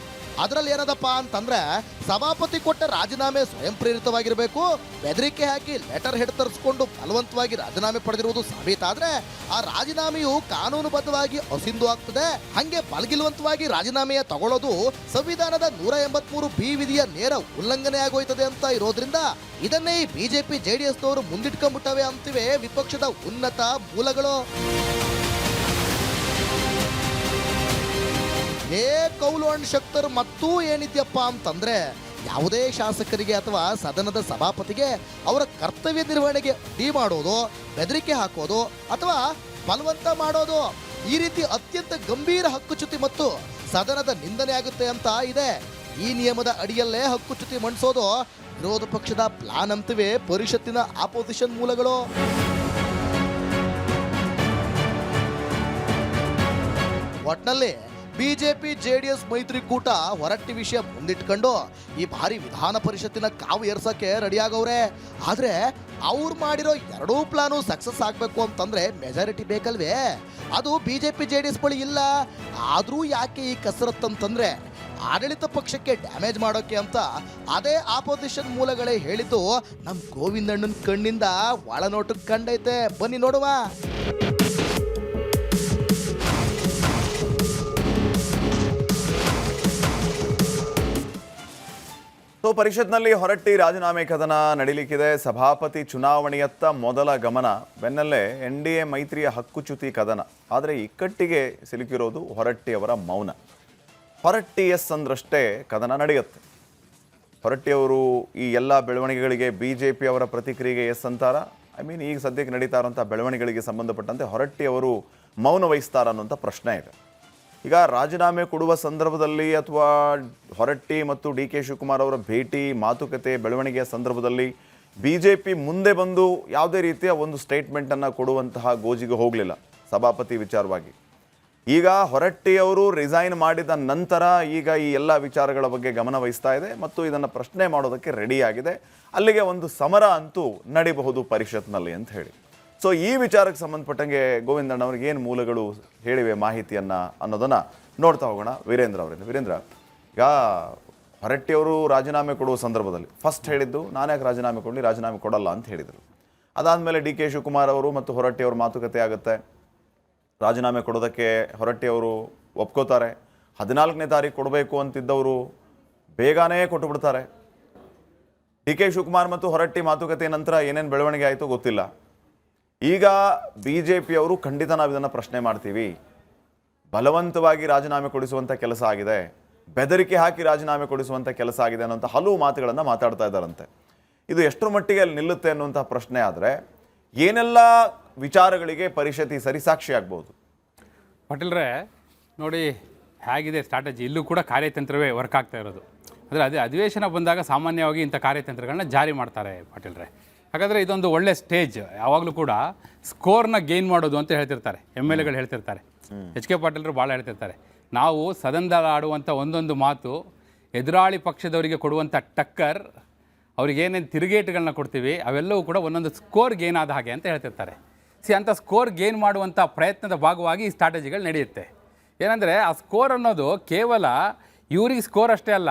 ಅದರಲ್ಲಿ ಏನದಪ್ಪ ಅಂತಂದ್ರೆ ಸಭಾಪತಿ ಕೊಟ್ಟ ರಾಜೀನಾಮೆ ಸ್ವಯಂ ಪ್ರೇರಿತವಾಗಿರಬೇಕು, ಬೆದರಿಕೆ ಹಾಕಿ ಲೆಟರ್ ಹೆಡ್ ತರಿಸ್ಕೊಂಡು ಬಲವಂತವಾಗಿ ರಾಜೀನಾಮೆ ಪಡೆದಿರುವುದು ಸಾಬೀತಾದ್ರೆ ಆ ರಾಜೀನಾಮೆಯು ಕಾನೂನುಬದ್ಧವಾಗಿ ಅಸಿಂಧು ಆಗ್ತದೆ. ಹಂಗೆ ಬಲಗಿಲ್ವಂತವಾಗಿ ರಾಜೀನಾಮೆಯ ತಗೊಳ್ಳೋದು ಸಂವಿಧಾನದ 183B ವಿಧಿಯ ನೇರ ಉಲ್ಲಂಘನೆ ಆಗೋಯ್ತದೆ ಅಂತ ಇರೋದ್ರಿಂದ ಇದನ್ನೇ ಈ ಬಿಜೆಪಿ ಜೆಡಿಎಸ್ನವರು ಮುಂದಿಟ್ಕೊಂಡ್ಬಿಟ್ಟವೆ ಅಂತಿವೆ ವಿಪಕ್ಷದ ಉನ್ನತ ಮೂಲಗಳು. ಕೌಲು ಅಂಡ್ ಶಕ್ತರ್ ಮತ್ತೂ ಏನಿದ್ಯಪ್ಪ ಅಂತಂದ್ರೆ ಯಾವುದೇ ಶಾಸಕರಿಗೆ ಅಥವಾ ಸದನದ ಸಭಾಪತಿಗೆ ಅವರ ಕರ್ತವ್ಯ ನಿರ್ವಹಣೆಗೆ ಅಡ್ಡಿ ಮಾಡೋದು, ಬೆದರಿಕೆ ಹಾಕೋದು ಅಥವಾ ಬಲವಂತ ಮಾಡೋದು ಈ ರೀತಿ ಅತ್ಯಂತ ಗಂಭೀರ ಹಕ್ಕುಚ್ಯುತಿ ಮತ್ತು ಸದನದ ನಿಂದನೆ ಆಗುತ್ತೆ ಅಂತ ಇದೆ. ಈ ನಿಯಮದ ಅಡಿಯಲ್ಲೇ ಹಕ್ಕುಚ್ಯುತಿ ಮಂಡಿಸೋದು ವಿರೋಧ ಪಕ್ಷದ ಪ್ಲಾನ್ ಅಂತಿವೆ ಪರಿಷತ್ತಿನ ಆಪೋಸಿಷನ್ ಮೂಲಗಳು. ಒಟ್ನಲ್ಲಿ ಬಿಜೆಪಿ ಜೆಡಿಎಸ್ ಮೈತ್ರಿಕೂಟ ಹೊರಟ್ಟಿ ವಿಷಯ ಮುಂದಿಟ್ಕೊಂಡು ಈ ಬಾರಿ ವಿಧಾನ ಪರಿಷತ್ತಿನ ಕಾವು ಏರ್ಸಕ್ಕೆ ರೆಡಿಯಾಗವ್ರೆ. ಆದ್ರೆ ಅವ್ರು ಮಾಡಿರೋ ಎರಡೂ ಪ್ಲಾನು ಸಕ್ಸಸ್ ಆಗ್ಬೇಕು ಅಂತಂದ್ರೆ ಮೆಜಾರಿಟಿ ಬೇಕಲ್ವೇ? ಅದು ಬಿಜೆಪಿ ಜೆಡಿಎಸ್ ಬಳಿ ಇಲ್ಲ. ಆದ್ರೂ ಯಾಕೆ ಈ ಕಸರತ್ತು ಅಂತಂದ್ರೆ ಆಡಳಿತ ಪಕ್ಷಕ್ಕೆ ಡ್ಯಾಮೇಜ್ ಮಾಡೋಕೆ ಅಂತ ಅದೇ ಆಪೋಸಿಷನ್ ಮೂಲಗಳೇ ಹೇಳಿದ್ದು ನಮ್ ಗೋವಿಂದಣ್ಣನ ಕಣ್ಣಿಂದ ಒಳನೋಟಕ್ಕೆ ಕಂಡೈತೆ. ಬನ್ನಿ ನೋಡುವ. ಪರಿಷತ್ನಲ್ಲಿ ಹೊರಟ್ಟಿ ರಾಜೀನಾಮೆ ಕದನ ನಡೀಲಿಕ್ಕಿದೆ. ಸಭಾಪತಿ ಚುನಾವಣೆಯತ್ತ ಮೊದಲ ಗಮನ, ಬೆನ್ನಲ್ಲೇ NDA ಮೈತ್ರಿಯ ಹಕ್ಕುಚ್ಯುತಿ ಕದನ. ಆದರೆ ಇಕ್ಕಟ್ಟಿಗೆ ಸಿಲುಕಿರೋದು ಹೊರಟ್ಟಿಯವರ ಮೌನ. ಹೊರಟ್ಟಿ ಎಸ್ ಅಂದ್ರಷ್ಟೇ ಕದನ ನಡೆಯುತ್ತೆ. ಹೊರಟ್ಟಿಯವರು ಈ ಎಲ್ಲ ಬೆಳವಣಿಗೆಗಳಿಗೆ BJP ಅವರ ಪ್ರತಿಕ್ರಿಯೆಗೆ ಎಸ್ ಅಂತಾರ? ಈಗ ಸದ್ಯಕ್ಕೆ ನಡೀತಾ ಇರೋಂಥ ಬೆಳವಣಿಗೆಗಳಿಗೆ ಸಂಬಂಧಪಟ್ಟಂತೆ ಹೊರಟ್ಟಿಯವರು ಮೌನ ವಹಿಸ್ತಾರ ಅನ್ನೋಂಥ ಪ್ರಶ್ನೆ ಇದೆ. ಈಗ ರಾಜೀನಾಮೆ ಕೊಡುವ ಸಂದರ್ಭದಲ್ಲಿ ಅಥವಾ ಹೊರಟ್ಟಿ ಮತ್ತು DK ಶಿವಕುಮಾರ್ ಅವರ ಭೇಟಿ, ಮಾತುಕತೆ, ಬೆಳವಣಿಗೆಯ ಸಂದರ್ಭದಲ್ಲಿ BJP ಮುಂದೆ ಬಂದು ಯಾವುದೇ ರೀತಿಯ ಒಂದು ಸ್ಟೇಟ್ಮೆಂಟನ್ನು ಕೊಡುವಂತಹ ಗೋಜಿಗೆ ಹೋಗಲಿಲ್ಲ ಸಭಾಪತಿ ವಿಚಾರವಾಗಿ. ಈಗ ಹೊರಟ್ಟಿಯವರು ರಿಸೈನ್ ಮಾಡಿದ ನಂತರ ಈಗ ಈ ಎಲ್ಲ ವಿಚಾರಗಳ ಬಗ್ಗೆ ಗಮನ ವಹಿಸ್ತಾ ಇದೆ ಮತ್ತು ಇದನ್ನು ಪ್ರಶ್ನೆ ಮಾಡೋದಕ್ಕೆ ರೆಡಿಯಾಗಿದೆ. ಅಲ್ಲಿಗೆ ಒಂದು ಸಮರ ಅಂತೂ ನಡೀಬಹುದು ಪರಿಷತ್ನಲ್ಲಿ ಅಂತ ಹೇಳಿ. ಸೊ ಈ ವಿಚಾರಕ್ಕೆ ಸಂಬಂಧಪಟ್ಟಂಗೆ ಗೋವಿಂದಣ್ಣ ಅವ್ರಿಗೆ ಏನು ಮೂಲಗಳು ಹೇಳಿವೆ ಮಾಹಿತಿಯನ್ನು ಅನ್ನೋದನ್ನು ನೋಡ್ತಾ ಹೋಗೋಣ ವೀರೇಂದ್ರ ಅವರಿಂದ. ವೀರೇಂದ್ರ, ಈಗ ಹೊರಟ್ಟಿಯವರು ರಾಜೀನಾಮೆ ಕೊಡುವ ಸಂದರ್ಭದಲ್ಲಿ ಫಸ್ಟ್ ಹೇಳಿದ್ದು ನಾನ್ಯಾಕೆ ರಾಜೀನಾಮೆ ಕೊಡಲಿ, ರಾಜೀನಾಮೆ ಕೊಡಲ್ಲ ಅಂತ ಹೇಳಿದರು. ಅದಾದಮೇಲೆ DK ಶಿವಕುಮಾರ್ ಅವರು ಮತ್ತು ಹೊರಟ್ಟಿಯವರು ಮಾತುಕತೆ ಆಗುತ್ತೆ. ರಾಜೀನಾಮೆ ಕೊಡೋದಕ್ಕೆ ಹೊರಟ್ಟಿಯವರು ಒಪ್ಕೋತಾರೆ. 14ನೇ ತಾರೀಕು ಕೊಡಬೇಕು ಅಂತಿದ್ದವರು ಬೇಗನೆ ಕೊಟ್ಟು ಬಿಡ್ತಾರೆ. DK ಶಿವಕುಮಾರ್ ಮತ್ತು ಹೊರಟ್ಟಿ ಮಾತುಕತೆ ನಂತರ ಏನೇನು ಬೆಳವಣಿಗೆ ಆಯಿತು ಗೊತ್ತಿಲ್ಲ. ಈಗ BJP ಅವರು ಖಂಡಿತ ನಾವು ಇದನ್ನು ಪ್ರಶ್ನೆ ಮಾಡ್ತೀವಿ, ಬಲವಂತವಾಗಿ ರಾಜೀನಾಮೆ ಕೊಡಿಸುವಂಥ ಕೆಲಸ ಆಗಿದೆ, ಬೆದರಿಕೆ ಹಾಕಿ ರಾಜೀನಾಮೆ ಕೊಡಿಸುವಂಥ ಕೆಲಸ ಆಗಿದೆ ಅನ್ನೋಂಥ ಹಲವು ಮಾತುಗಳನ್ನು ಮಾತಾಡ್ತಾ ಇದ್ದಾರಂತೆ. ಇದು ಎಷ್ಟರ ಮಟ್ಟಿಗೆ ಅಲ್ಲಿ ನಿಲ್ಲುತ್ತೆ ಅನ್ನುವಂಥ ಪ್ರಶ್ನೆ ಆದರೆ ಏನೆಲ್ಲ ವಿಚಾರಗಳಿಗೆ ಪರಿಷತ್ತಿ ಸರಿಸಾಕ್ಷಿ ಆಗ್ಬೋದು? ಪಾಟೀಲ್ರೆ ನೋಡಿ ಹೇಗಿದೆ ಸ್ಟ್ರಾಟಜಿ. ಇಲ್ಲೂ ಕೂಡ ಕಾರ್ಯತಂತ್ರವೇ ವರ್ಕ್ ಆಗ್ತಾ ಇರೋದು. ಅಂದರೆ ಅದೇ ಅಧಿವೇಶನ ಬಂದಾಗ ಸಾಮಾನ್ಯವಾಗಿ ಇಂಥ ಕಾರ್ಯತಂತ್ರಗಳನ್ನ ಜಾರಿ ಮಾಡ್ತಾರೆ ಪಾಟೀಲ್ರೆ. ಹಾಗಾದರೆ ಇದೊಂದು ಒಳ್ಳೆ ಸ್ಟೇಜ್. ಯಾವಾಗಲೂ ಕೂಡ ಸ್ಕೋರ್ನ ಗೇನ್ ಮಾಡೋದು ಅಂತ ಹೇಳ್ತಿರ್ತಾರೆ, MLAಗಳು ಹೇಳ್ತಿರ್ತಾರೆ. HK ಪಾಟೀಲ್ರು ಭಾಳ ಹೇಳ್ತಿರ್ತಾರೆ, ನಾವು ಸದನದಲ್ಲಿ ಆಡುವಂಥ ಒಂದೊಂದು ಮಾತು ಎದುರಾಳಿ ಪಕ್ಷದವರಿಗೆ ಕೊಡುವಂಥ ಟಕ್ಕರ್, ಅವ್ರಿಗೆ ಏನೇನು ತಿರುಗೇಟುಗಳನ್ನ ಕೊಡ್ತೀವಿ ಅವೆಲ್ಲವೂ ಕೂಡ ಒಂದೊಂದು ಸ್ಕೋರ್ ಗೇನ್ ಆದ ಹಾಗೆ ಅಂತ ಹೇಳ್ತಿರ್ತಾರೆ. ಅಂಥ ಸ್ಕೋರ್ ಗೇನ್ ಮಾಡುವಂಥ ಪ್ರಯತ್ನದ ಭಾಗವಾಗಿ ಈ ಸ್ಟ್ರಾಟಜಿಗಳು ನಡೆಯುತ್ತೆ. ಏನಂದರೆ ಆ ಸ್ಕೋರ್ ಅನ್ನೋದು ಕೇವಲ ಇವ್ರಿಗೆ ಸ್ಕೋರ್ ಅಷ್ಟೇ ಅಲ್ಲ,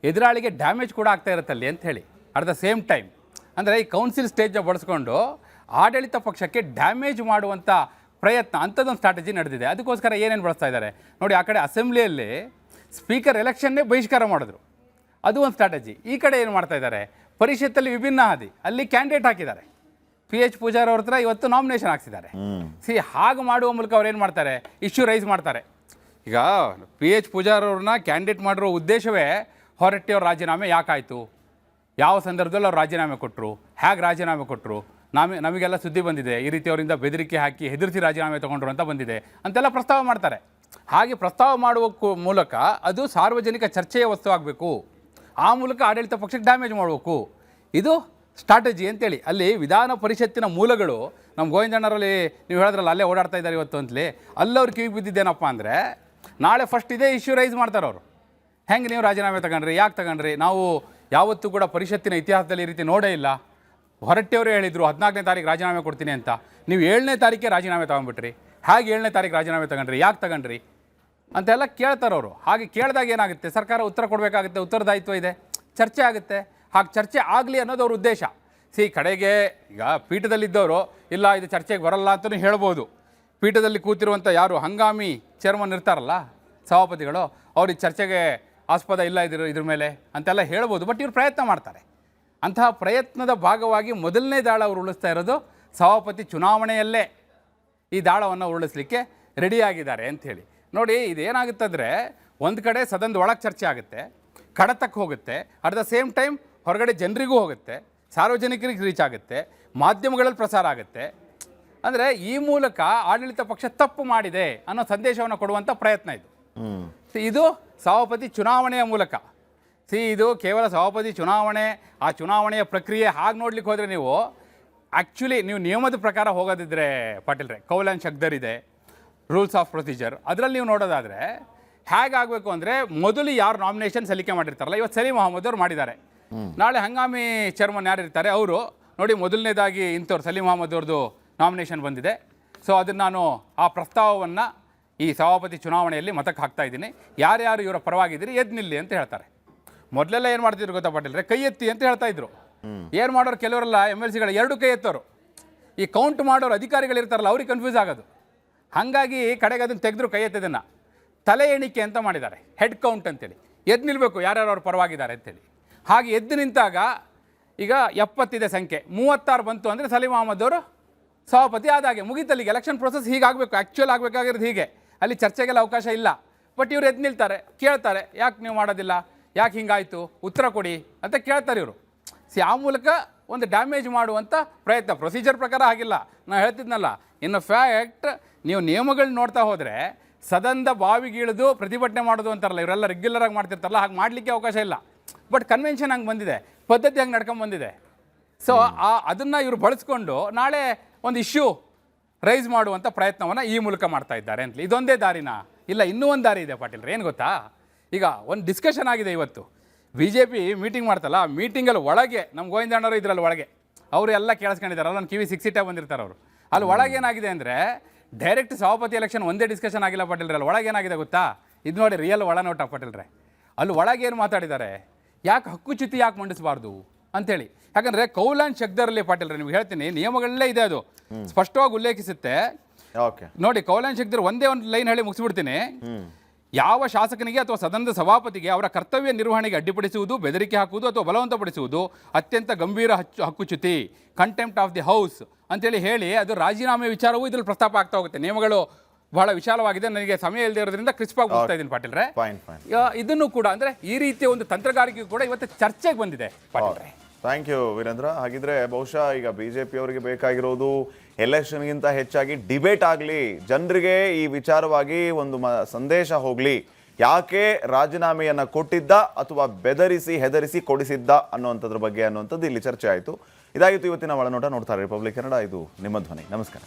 ಎದುರಾಳಿಗೆ ಡ್ಯಾಮೇಜ್ ಕೂಡ ಆಗ್ತಾ ಇರುತ್ತಲ್ಲಿ ಅಂತ ಹೇಳಿ. ಅಟ್ ದ ಸೇಮ್ ಟೈಮ್ ಅಂದರೆ ಈ ಕೌನ್ಸಿಲ್ ಸ್ಟೇಜ್ನ ಬಳಸ್ಕೊಂಡು ಆಡಳಿತ ಪಕ್ಷಕ್ಕೆ ಡ್ಯಾಮೇಜ್ ಮಾಡುವಂಥ ಪ್ರಯತ್ನ ಅಂಥದ್ದೊಂದು ಸ್ಟ್ರಾಟಜಿ ನಡೆದಿದೆ. ಅದಕ್ಕೋಸ್ಕರ ಏನೇನು ಬಳಸ್ತಾ ಇದ್ದಾರೆ ನೋಡಿ. ಆ ಕಡೆ ಅಸೆಂಬ್ಲಿಯಲ್ಲಿ ಸ್ಪೀಕರ್ ಎಲೆಕ್ಷನ್ನೇ ಬಹಿಷ್ಕಾರ ಮಾಡಿದ್ರು, ಅದು ಒಂದು ಸ್ಟ್ರಾಟಜಿ. ಈ ಕಡೆ ಏನು ಮಾಡ್ತಾ ಇದ್ದಾರೆ, ಪರಿಷತ್ತಲ್ಲಿ ವಿಭಿನ್ನ ಹಾದಿ, ಅಲ್ಲಿ ಕ್ಯಾಂಡಿಡೇಟ್ ಹಾಕಿದ್ದಾರೆ. PH ಪೂಜಾರ್ ಅವ್ರ ಹತ್ರ ಇವತ್ತು ನಾಮಿನೇಷನ್ ಹಾಕ್ಸಿದ್ದಾರೆ. ಹಾಗೆ ಮಾಡುವ ಮೂಲಕ ಅವ್ರು ಏನು ಮಾಡ್ತಾರೆ, ಇಶ್ಯೂ ರೈಸ್ ಮಾಡ್ತಾರೆ. ಈಗ PH ಪೂಜಾರ್ ಅವ್ರನ್ನ ಕ್ಯಾಂಡಿಡೇಟ್ ಮಾಡಿರೋ ಉದ್ದೇಶವೇ ಹೊರಟ್ಟಿಯವ್ರ ರಾಜೀನಾಮೆ ಯಾಕಾಯಿತು, ಯಾವ ಸಂದರ್ಭದಲ್ಲಿ ಅವ್ರು ರಾಜೀನಾಮೆ ಕೊಟ್ಟರು, ಹೇಗೆ ರಾಜೀನಾಮೆ ಕೊಟ್ಟರು, ನಮಗೆಲ್ಲ ಸುದ್ದಿ ಬಂದಿದೆ, ಈ ರೀತಿ ಅವರಿಂದ ಬೆದರಿಕೆ ಹಾಕಿ ಹೆದರಿಸಿ ರಾಜೀನಾಮೆ ತೊಗೊಂಡ್ರು ಅಂತ ಬಂದಿದೆ ಅಂತೆಲ್ಲ ಪ್ರಸ್ತಾವ ಮಾಡ್ತಾರೆ. ಹಾಗೆ ಪ್ರಸ್ತಾವ ಮಾಡುವ ಮೂಲಕ ಅದು ಸಾರ್ವಜನಿಕ ಚರ್ಚೆಯ ವಸ್ತು ಆಗಬೇಕು, ಆ ಮೂಲಕ ಆಡಳಿತ ಪಕ್ಷಕ್ಕೆ ಡ್ಯಾಮೇಜ್ ಮಾಡಬೇಕು. ಇದು ಸ್ಟ್ರಾಟಜಿ ಅಂತೇಳಿ ಅಲ್ಲಿ ವಿಧಾನ ಪರಿಷತ್ತಿನ ಮೂಲಗಳು ನಮ್ಮ ಗೋವಿಂದಣ್ಣರಲ್ಲಿ ನೀವು ಹೇಳಿದ್ರಲ್ಲ ಅಲ್ಲೇ ಓಡಾಡ್ತಾ ಇದ್ದಾರೆ ಇವತ್ತು ಅಂತಲೇ, ಅಲ್ಲವ್ರು ಕಿವಿಗೆ ಬಿದ್ದಿದ್ದೇನಪ್ಪ ಅಂದರೆ ನಾಳೆ ಫಸ್ಟ್ ಇದೇ ಇಶ್ಯೂ ರೈಸ್ ಮಾಡ್ತಾರೆ ಅವರು. ಹೆಂಗೆ ನೀವು ರಾಜೀನಾಮೆ ತಗೊಂಡ್ರಿ, ಯಾಕೆ ತಗೊಂಡ್ರಿ, ನಾವು ಯಾವತ್ತೂ ಕೂಡ ಪರಿಷತ್ತಿನ ಇತಿಹಾಸದಲ್ಲಿ ಈ ರೀತಿ ನೋಡೇ ಇಲ್ಲ, ಹೊರಟ್ಟಿಯವರೇ ಹೇಳಿದರು 14ನೇ ತಾರೀಕು ರಾಜೀನಾಮೆ ಕೊಡ್ತೀನಿ ಅಂತ. ನೀವು 7ನೇ ತಾರೀಕೆ ರಾಜೀನಾಮೆ ತೊಗೊಂಡ್ಬಿಟ್ರಿ. ಹಾಗೆ 7ನೇ ತಾರೀಕು ರಾಜೀನಾಮೆ ತಗೊಂಡ್ರಿ, ಯಾಕೆ ತಗೊಂಡ್ರಿ ಅಂತೆಲ್ಲ ಕೇಳ್ತಾರೆ ಅವರು. ಹಾಗೆ ಕೇಳಿದಾಗ ಏನಾಗುತ್ತೆ, ಸರ್ಕಾರ ಉತ್ತರ ಕೊಡಬೇಕಾಗುತ್ತೆ, ಉತ್ತರದಾಯಿತ್ವ ಇದೆ, ಚರ್ಚೆ ಆಗುತ್ತೆ. ಹಾಗೆ ಚರ್ಚೆ ಆಗಲಿ ಅನ್ನೋದು ಅವ್ರ ಉದ್ದೇಶ. ಕಡೆಗೆ ಈಗ ಪೀಠದಲ್ಲಿದ್ದವರು ಇಲ್ಲ ಇದು ಚರ್ಚೆಗೆ ಬರಲ್ಲ ಅಂತಲೂ ಹೇಳ್ಬೋದು. ಪೀಠದಲ್ಲಿ ಕೂತಿರುವಂಥ ಯಾರು ಹಂಗಾಮಿ ಚೇರ್ಮನ್ ಇರ್ತಾರಲ್ಲ ಸಭಾಪತಿಗಳು, ಅವ್ರಿಗೆ ಚರ್ಚೆಗೆ ಆಸ್ಪದ ಇಲ್ಲ ಇದ್ರ ಮೇಲೆ ಅಂತೆಲ್ಲ ಹೇಳ್ಬೋದು. ಬಟ್ ಇವ್ರು ಪ್ರಯತ್ನ ಮಾಡ್ತಾರೆ. ಅಂತಹ ಪ್ರಯತ್ನದ ಭಾಗವಾಗಿ ಮೊದಲನೇ ದಾಳ ಅವರು ಉರುಳಿಸ್ತಾ ಇರೋದು ಸಭಾಪತಿ ಚುನಾವಣೆಯಲ್ಲೇ ಈ ದಾಳವನ್ನು ಉರುಳಿಸ್ಲಿಕ್ಕೆ ರೆಡಿಯಾಗಿದ್ದಾರೆ ಅಂಥೇಳಿ. ನೋಡಿ, ಇದೇನಾಗುತ್ತಂದರೆ ಒಂದು ಕಡೆ ಸದನದ ಒಳಗೆ ಚರ್ಚೆ ಆಗುತ್ತೆ, ಕಡತಕ್ಕೆ ಹೋಗುತ್ತೆ, ಅಟ್ ದ ಸೇಮ್ ಟೈಮ್ ಹೊರಗಡೆ ಜನರಿಗೂ ಹೋಗುತ್ತೆ, ಸಾರ್ವಜನಿಕರಿಗೆ ರೀಚ್ ಆಗುತ್ತೆ, ಮಾಧ್ಯಮಗಳಲ್ಲಿ ಪ್ರಸಾರ ಆಗುತ್ತೆ. ಅಂದರೆ ಈ ಮೂಲಕ ಆಡಳಿತ ಪಕ್ಷ ತಪ್ಪು ಮಾಡಿದೆ ಅನ್ನೋ ಸಂದೇಶವನ್ನು ಕೊಡುವಂಥ ಪ್ರಯತ್ನ ಇದು. ಇದು ಸಭಾಪತಿ ಚುನಾವಣೆಯ ಮೂಲಕ. ಇದು ಕೇವಲ ಸಭಾಪತಿ ಚುನಾವಣೆ, ಆ ಚುನಾವಣೆಯ ಪ್ರಕ್ರಿಯೆ ಹಾಗೆ ನೋಡ್ಲಿಕ್ಕೆ ಹೋದರೆ ನೀವು ಆ್ಯಕ್ಚುಲಿ ನೀವು ನಿಯಮದ ಪ್ರಕಾರ ಹೋಗೋದಿದ್ರೆ ಪಾಟೀಲ್ರೆ, ಕೌಲ್ ಶಕ್ದರ್ ಇದೆ, ರೂಲ್ಸ್ ಆಫ್ ಪ್ರೊಸೀಜರ್, ಅದರಲ್ಲಿ ನೀವು ನೋಡೋದಾದರೆ ಹೇಗಾಗಬೇಕು ಅಂದರೆ ಮೊದಲು ಯಾರು ನಾಮಿನೇಷನ್ ಸಲ್ಲಿಕೆ ಮಾಡಿರ್ತಾರಲ್ಲ, ಇವತ್ತು ಸಲೀಂ ಅಹಮದ್ ಅವರು ಮಾಡಿದ್ದಾರೆ. ನಾಳೆ ಹಂಗಾಮಿ ಚೇರ್ಮನ್ ಯಾರು ಇರ್ತಾರೆ ಅವರು ನೋಡಿ, ಮೊದಲನೇದಾಗಿ ಇಂಥವ್ರು ಸಲೀಂ ಅಹಮದ್ ಅವ್ರದ್ದು ನಾಮಿನೇಷನ್ ಬಂದಿದೆ, ಸೊ ಅದನ್ನು ನಾನು ಆ ಪ್ರಸ್ತಾವವನ್ನು ಈ ಸಭಾಪತಿ ಚುನಾವಣೆಯಲ್ಲಿ ಮತಕ್ಕೆ ಹಾಕ್ತಾ ಇದ್ದೀನಿ, ಯಾರ್ಯಾರು ಇವರ ಪರವಾಗಿದ್ದೀರಿ ಎದ್ದು ನಿಲ್ಲಿ ಅಂತ ಹೇಳ್ತಾರೆ. ಮೊದಲೆಲ್ಲ ಏನು ಮಾಡ್ತಿದ್ರು ಗೊತ್ತಾ ಪಾಟೀಲ್ರೆ, ಕೈ ಎತ್ತಿ ಅಂತ ಹೇಳ್ತಾ ಇದ್ರು. ಏನು ಮಾಡೋರು ಕೆಲವರೆಲ್ಲ MLCಗಳು 2 ಕೈ ಎತ್ತೋರು, ಈ ಕೌಂಟ್ ಮಾಡೋರು ಅಧಿಕಾರಿಗಳಿರ್ತಾರಲ್ಲ ಅವ್ರಿಗೆ ಕನ್ಫ್ಯೂಸ್ ಆಗೋದು. ಹಾಗಾಗಿ ಕಡೆಗೆ ಅದನ್ನು ತೆಗೆದ್ರು, ಕೈ ಎತ್ತದನ್ನು ತಲೆ ಎಣಿಕೆ ಅಂತ ಮಾಡಿದ್ದಾರೆ, ಹೆಡ್ ಕೌಂಟ್ ಅಂತೇಳಿ. ಎದ್ದು ನಿಲ್ಲಬೇಕು ಯಾರ್ಯಾರು ಅವ್ರು ಪರವಾಗಿದ್ದಾರೆ ಅಂತೇಳಿ. ಹಾಗೆ ಎದ್ದು ನಿಂತಾಗ ಈಗ 70 ಇದೆ ಸಂಖ್ಯೆ, 36 ಬಂತು ಅಂದರೆ ಸಲೀಂ ಅಹಮದ್ ಅವರು ಸಭಾಪತಿ ಆದಾಗೆ ಮುಗಿತಲ್ಲಿಗೆ. ಎಲೆಕ್ಷನ್ ಪ್ರೊಸೆಸ್ ಹೀಗಾಗಬೇಕು, ಆ್ಯಕ್ಚುಲ್ ಆಗಬೇಕಾಗಿರೋದು ಹೀಗೆ, ಅಲ್ಲಿ ಚರ್ಚೆಗೆಲ್ಲ ಅವಕಾಶ ಇಲ್ಲ. ಬಟ್ ಇವ್ರು ಎದ್ದು ನಿಲ್ತಾರೆ, ಕೇಳ್ತಾರೆ, ಯಾಕೆ ನೀವು ಮಾಡೋದಿಲ್ಲ, ಯಾಕೆ ಹಿಂಗಾಯಿತು, ಉತ್ತರ ಕೊಡಿ ಅಂತ ಕೇಳ್ತಾರೆ ಇವರು. ಆ ಮೂಲಕ ಒಂದು ಡ್ಯಾಮೇಜ್ ಮಾಡುವಂಥ ಪ್ರಯತ್ನ. ಪ್ರೊಸೀಜರ್ ಪ್ರಕಾರ ಆಗಿಲ್ಲ, ನಾನು ಹೇಳ್ತಿದ್ನಲ್ಲ. ಇನ್ನು ಫ್ಯಾಕ್ಟ್ ನೀವು ನಿಯಮಗಳನ್ನ ನೋಡ್ತಾ ಹೋದರೆ ಸದನದ ಬಾವಿಗಿಳಿದು ಪ್ರತಿಭಟನೆ ಮಾಡೋದು ಅಂತಾರಲ್ಲ, ಇವರೆಲ್ಲ ರೆಗ್ಯುಲರಾಗಿ ಮಾಡ್ತಿರ್ತಾರಲ್ಲ, ಹಾಗೆ ಮಾಡಲಿಕ್ಕೆ ಅವಕಾಶ ಇಲ್ಲ. ಬಟ್ ಕನ್ವೆನ್ಷನ್ ಹಂಗೆ ಬಂದಿದೆ, ಪದ್ಧತಿ ಹಂಗೆ ನಡ್ಕೊಂಡು ಬಂದಿದೆ. ಸೊ ಅದನ್ನು ಇವರು ಬಳಸ್ಕೊಂಡು ನಾಳೆ ಒಂದು ಇಶ್ಯೂ ರೈಸ್ ಮಾಡುವಂಥ ಪ್ರಯತ್ನವನ್ನು ಈ ಮೂಲಕ ಮಾಡ್ತಾ ಇದ್ದಾರೆ ಅಂತ. ಇದೊಂದೇ ದಾರಿನಾ? ಇಲ್ಲ, ಇನ್ನೂ ಒಂದು ದಾರಿ ಇದೆ ಪಾಟೀಲ್ರೆ. ಏನು ಗೊತ್ತಾ, ಈಗ ಒಂದು ಡಿಸ್ಕಷನ್ ಆಗಿದೆ ಇವತ್ತು. BJP ಮೀಟಿಂಗ್ ಮಾಡ್ತಲ್ಲ, ಆ ಮೀಟಿಂಗಲ್ಲಿ ಒಳಗೆ ನಮ್ಮ ಗೋವಿಂದಣ್ಣವರು ಇದರಲ್ಲಿ ಒಳಗೆ ಅವರು ಎಲ್ಲ ಕೇಳಿಸ್ಕೊಂಡಿದ್ದಾರೆ. ನನ್ನ ಕಿವಿ 6 ಸೀಟೇ ಬಂದಿರ್ತಾರೆ ಅವರು. ಅಲ್ಲಿ ಒಳಗೆ ಏನಾಗಿದೆ ಅಂದರೆ ಡೈರೆಕ್ಟ್ ಸಭಾಪತಿ ಎಲೆಕ್ಷನ್ ಒಂದೇ ಡಿಸ್ಕಷನ್ ಆಗಿಲ್ಲ ಪಾಟೀಲ್ರೆ. ಅಲ್ಲಿ ಒಳಗೆ ಏನಾಗಿದೆ ಗೊತ್ತಾ, ಇದು ನೋಡಿ ರಿಯಲ್ ಒಳನೋಟ ಪಾಟೀಲ್ರೆ. ಅಲ್ಲಿ ಒಳಗೆ ಏನು ಮಾತಾಡಿದ್ದಾರೆ, ಯಾಕೆ ಹಕ್ಕುಚ್ಯುತಿ ಯಾಕೆ ಮಂಡಿಸಬಾರ್ದು ಅಂತೇಳಿ. ಯಾಕಂದರೆ ಕೌಲ್ ಶಕ್ದರಲ್ಲಿ ಪಾಟೀಲ್ರೆ ನಿಮ್ಗೆ ಹೇಳ್ತೀನಿ, ನಿಯಮಗಳಲ್ಲೇ ಇದೆ, ಅದು ಸ್ಪಷ್ಟವಾಗಿ ಉಲ್ಲೇಖಿಸುತ್ತೆ. ನೋಡಿ, ಕೌಲ್ ಶಕ್ದರ್ ಒಂದೇ ಒಂದು ಲೈನ್ ಹೇಳಿ ಮುಗಿಸ್ಬಿಡ್ತೀನಿ. ಯಾವ ಶಾಸಕನಿಗೆ ಅಥವಾ ಸದನದ ಸಭಾಪತಿಗೆ ಅವರ ಕರ್ತವ್ಯ ನಿರ್ವಹಣೆಗೆ ಅಡ್ಡಿಪಡಿಸುವುದು, ಬೆದರಿಕೆ ಹಾಕುವುದು ಅಥವಾ ಬಲವಂತಪಡಿಸುವುದು ಅತ್ಯಂತ ಗಂಭೀರ ಹಕ್ಕುಚ್ಯುತಿ, ಕಂಟೆಂಪ್ಟ್ ಆಫ್ ದಿ ಹೌಸ್ ಅಂತೇಳಿ ಹೇಳಿ ಅದು ರಾಜೀನಾಮೆ ವಿಚಾರವೂ ಇದ್ರಲ್ಲಿ ಪ್ರಸ್ತಾಪ ಆಗ್ತಾ ಹೋಗುತ್ತೆ. ನಿಯಮಗಳು ಬಹಳ ವಿಶಾಲವಾಗಿದೆ, ನನಗೆ ಸಮಯ ಇಲ್ಲದೆ ಇರೋದ್ರಿಂದ ಕ್ರಿಸ್ಪಾಗಿ ಹೋಗ್ತಾ ಇದ್ದೀನಿ ಪಾಟೀಲ್ರೆ. ಇದನ್ನು ಕೂಡ ಅಂದರೆ ಈ ರೀತಿಯ ಒಂದು ತಂತ್ರಗಾರಿಕೆ ಕೂಡ ಇವತ್ತು ಚರ್ಚೆಗೆ ಬಂದಿದೆ ಪಾಟೀಲ್ರೆ. Thank you Veerendra. ಹಾಗಿದ್ರೆ ಬಹುಶಃ ಈಗ BJP ಅವರಿಗೆ ಬೇಕಾಗಿರೋದು ಎಲೆಕ್ಷನ್ಗಿಂತ ಹೆಚ್ಚಾಗಿ ಡಿಬೇಟ್ ಆಗಲಿ, ಜನರಿಗೆ ಈ ವಿಚಾರವಾಗಿ ಒಂದು ಸಂದೇಶ ಹೋಗಲಿ, ಯಾಕೆ ರಾಜೀನಾಮೆಯನ್ನು ಕೊಟ್ಟಿದ್ದ ಅಥವಾ ಬೆದರಿಸಿ ಹೆದರಿಸಿ ಕೊಡಿಸಿದ್ದ ಅನ್ನುವಂಥದ್ರ ಬಗ್ಗೆ ಅನ್ನುವಂಥದ್ದು ಇಲ್ಲಿ ಚರ್ಚೆ ಆಯಿತು. ಇದಾಗಿತ್ತು ಇವತ್ತಿನ ಒಳನೋಟ. ನೋಡ್ತಾರೆ ರಿಪಬ್ಲಿಕ್ ಕನ್ನಡ, ಇದು ನಿಮ್ಮ ಧ್ವನಿ. ನಮಸ್ಕಾರ.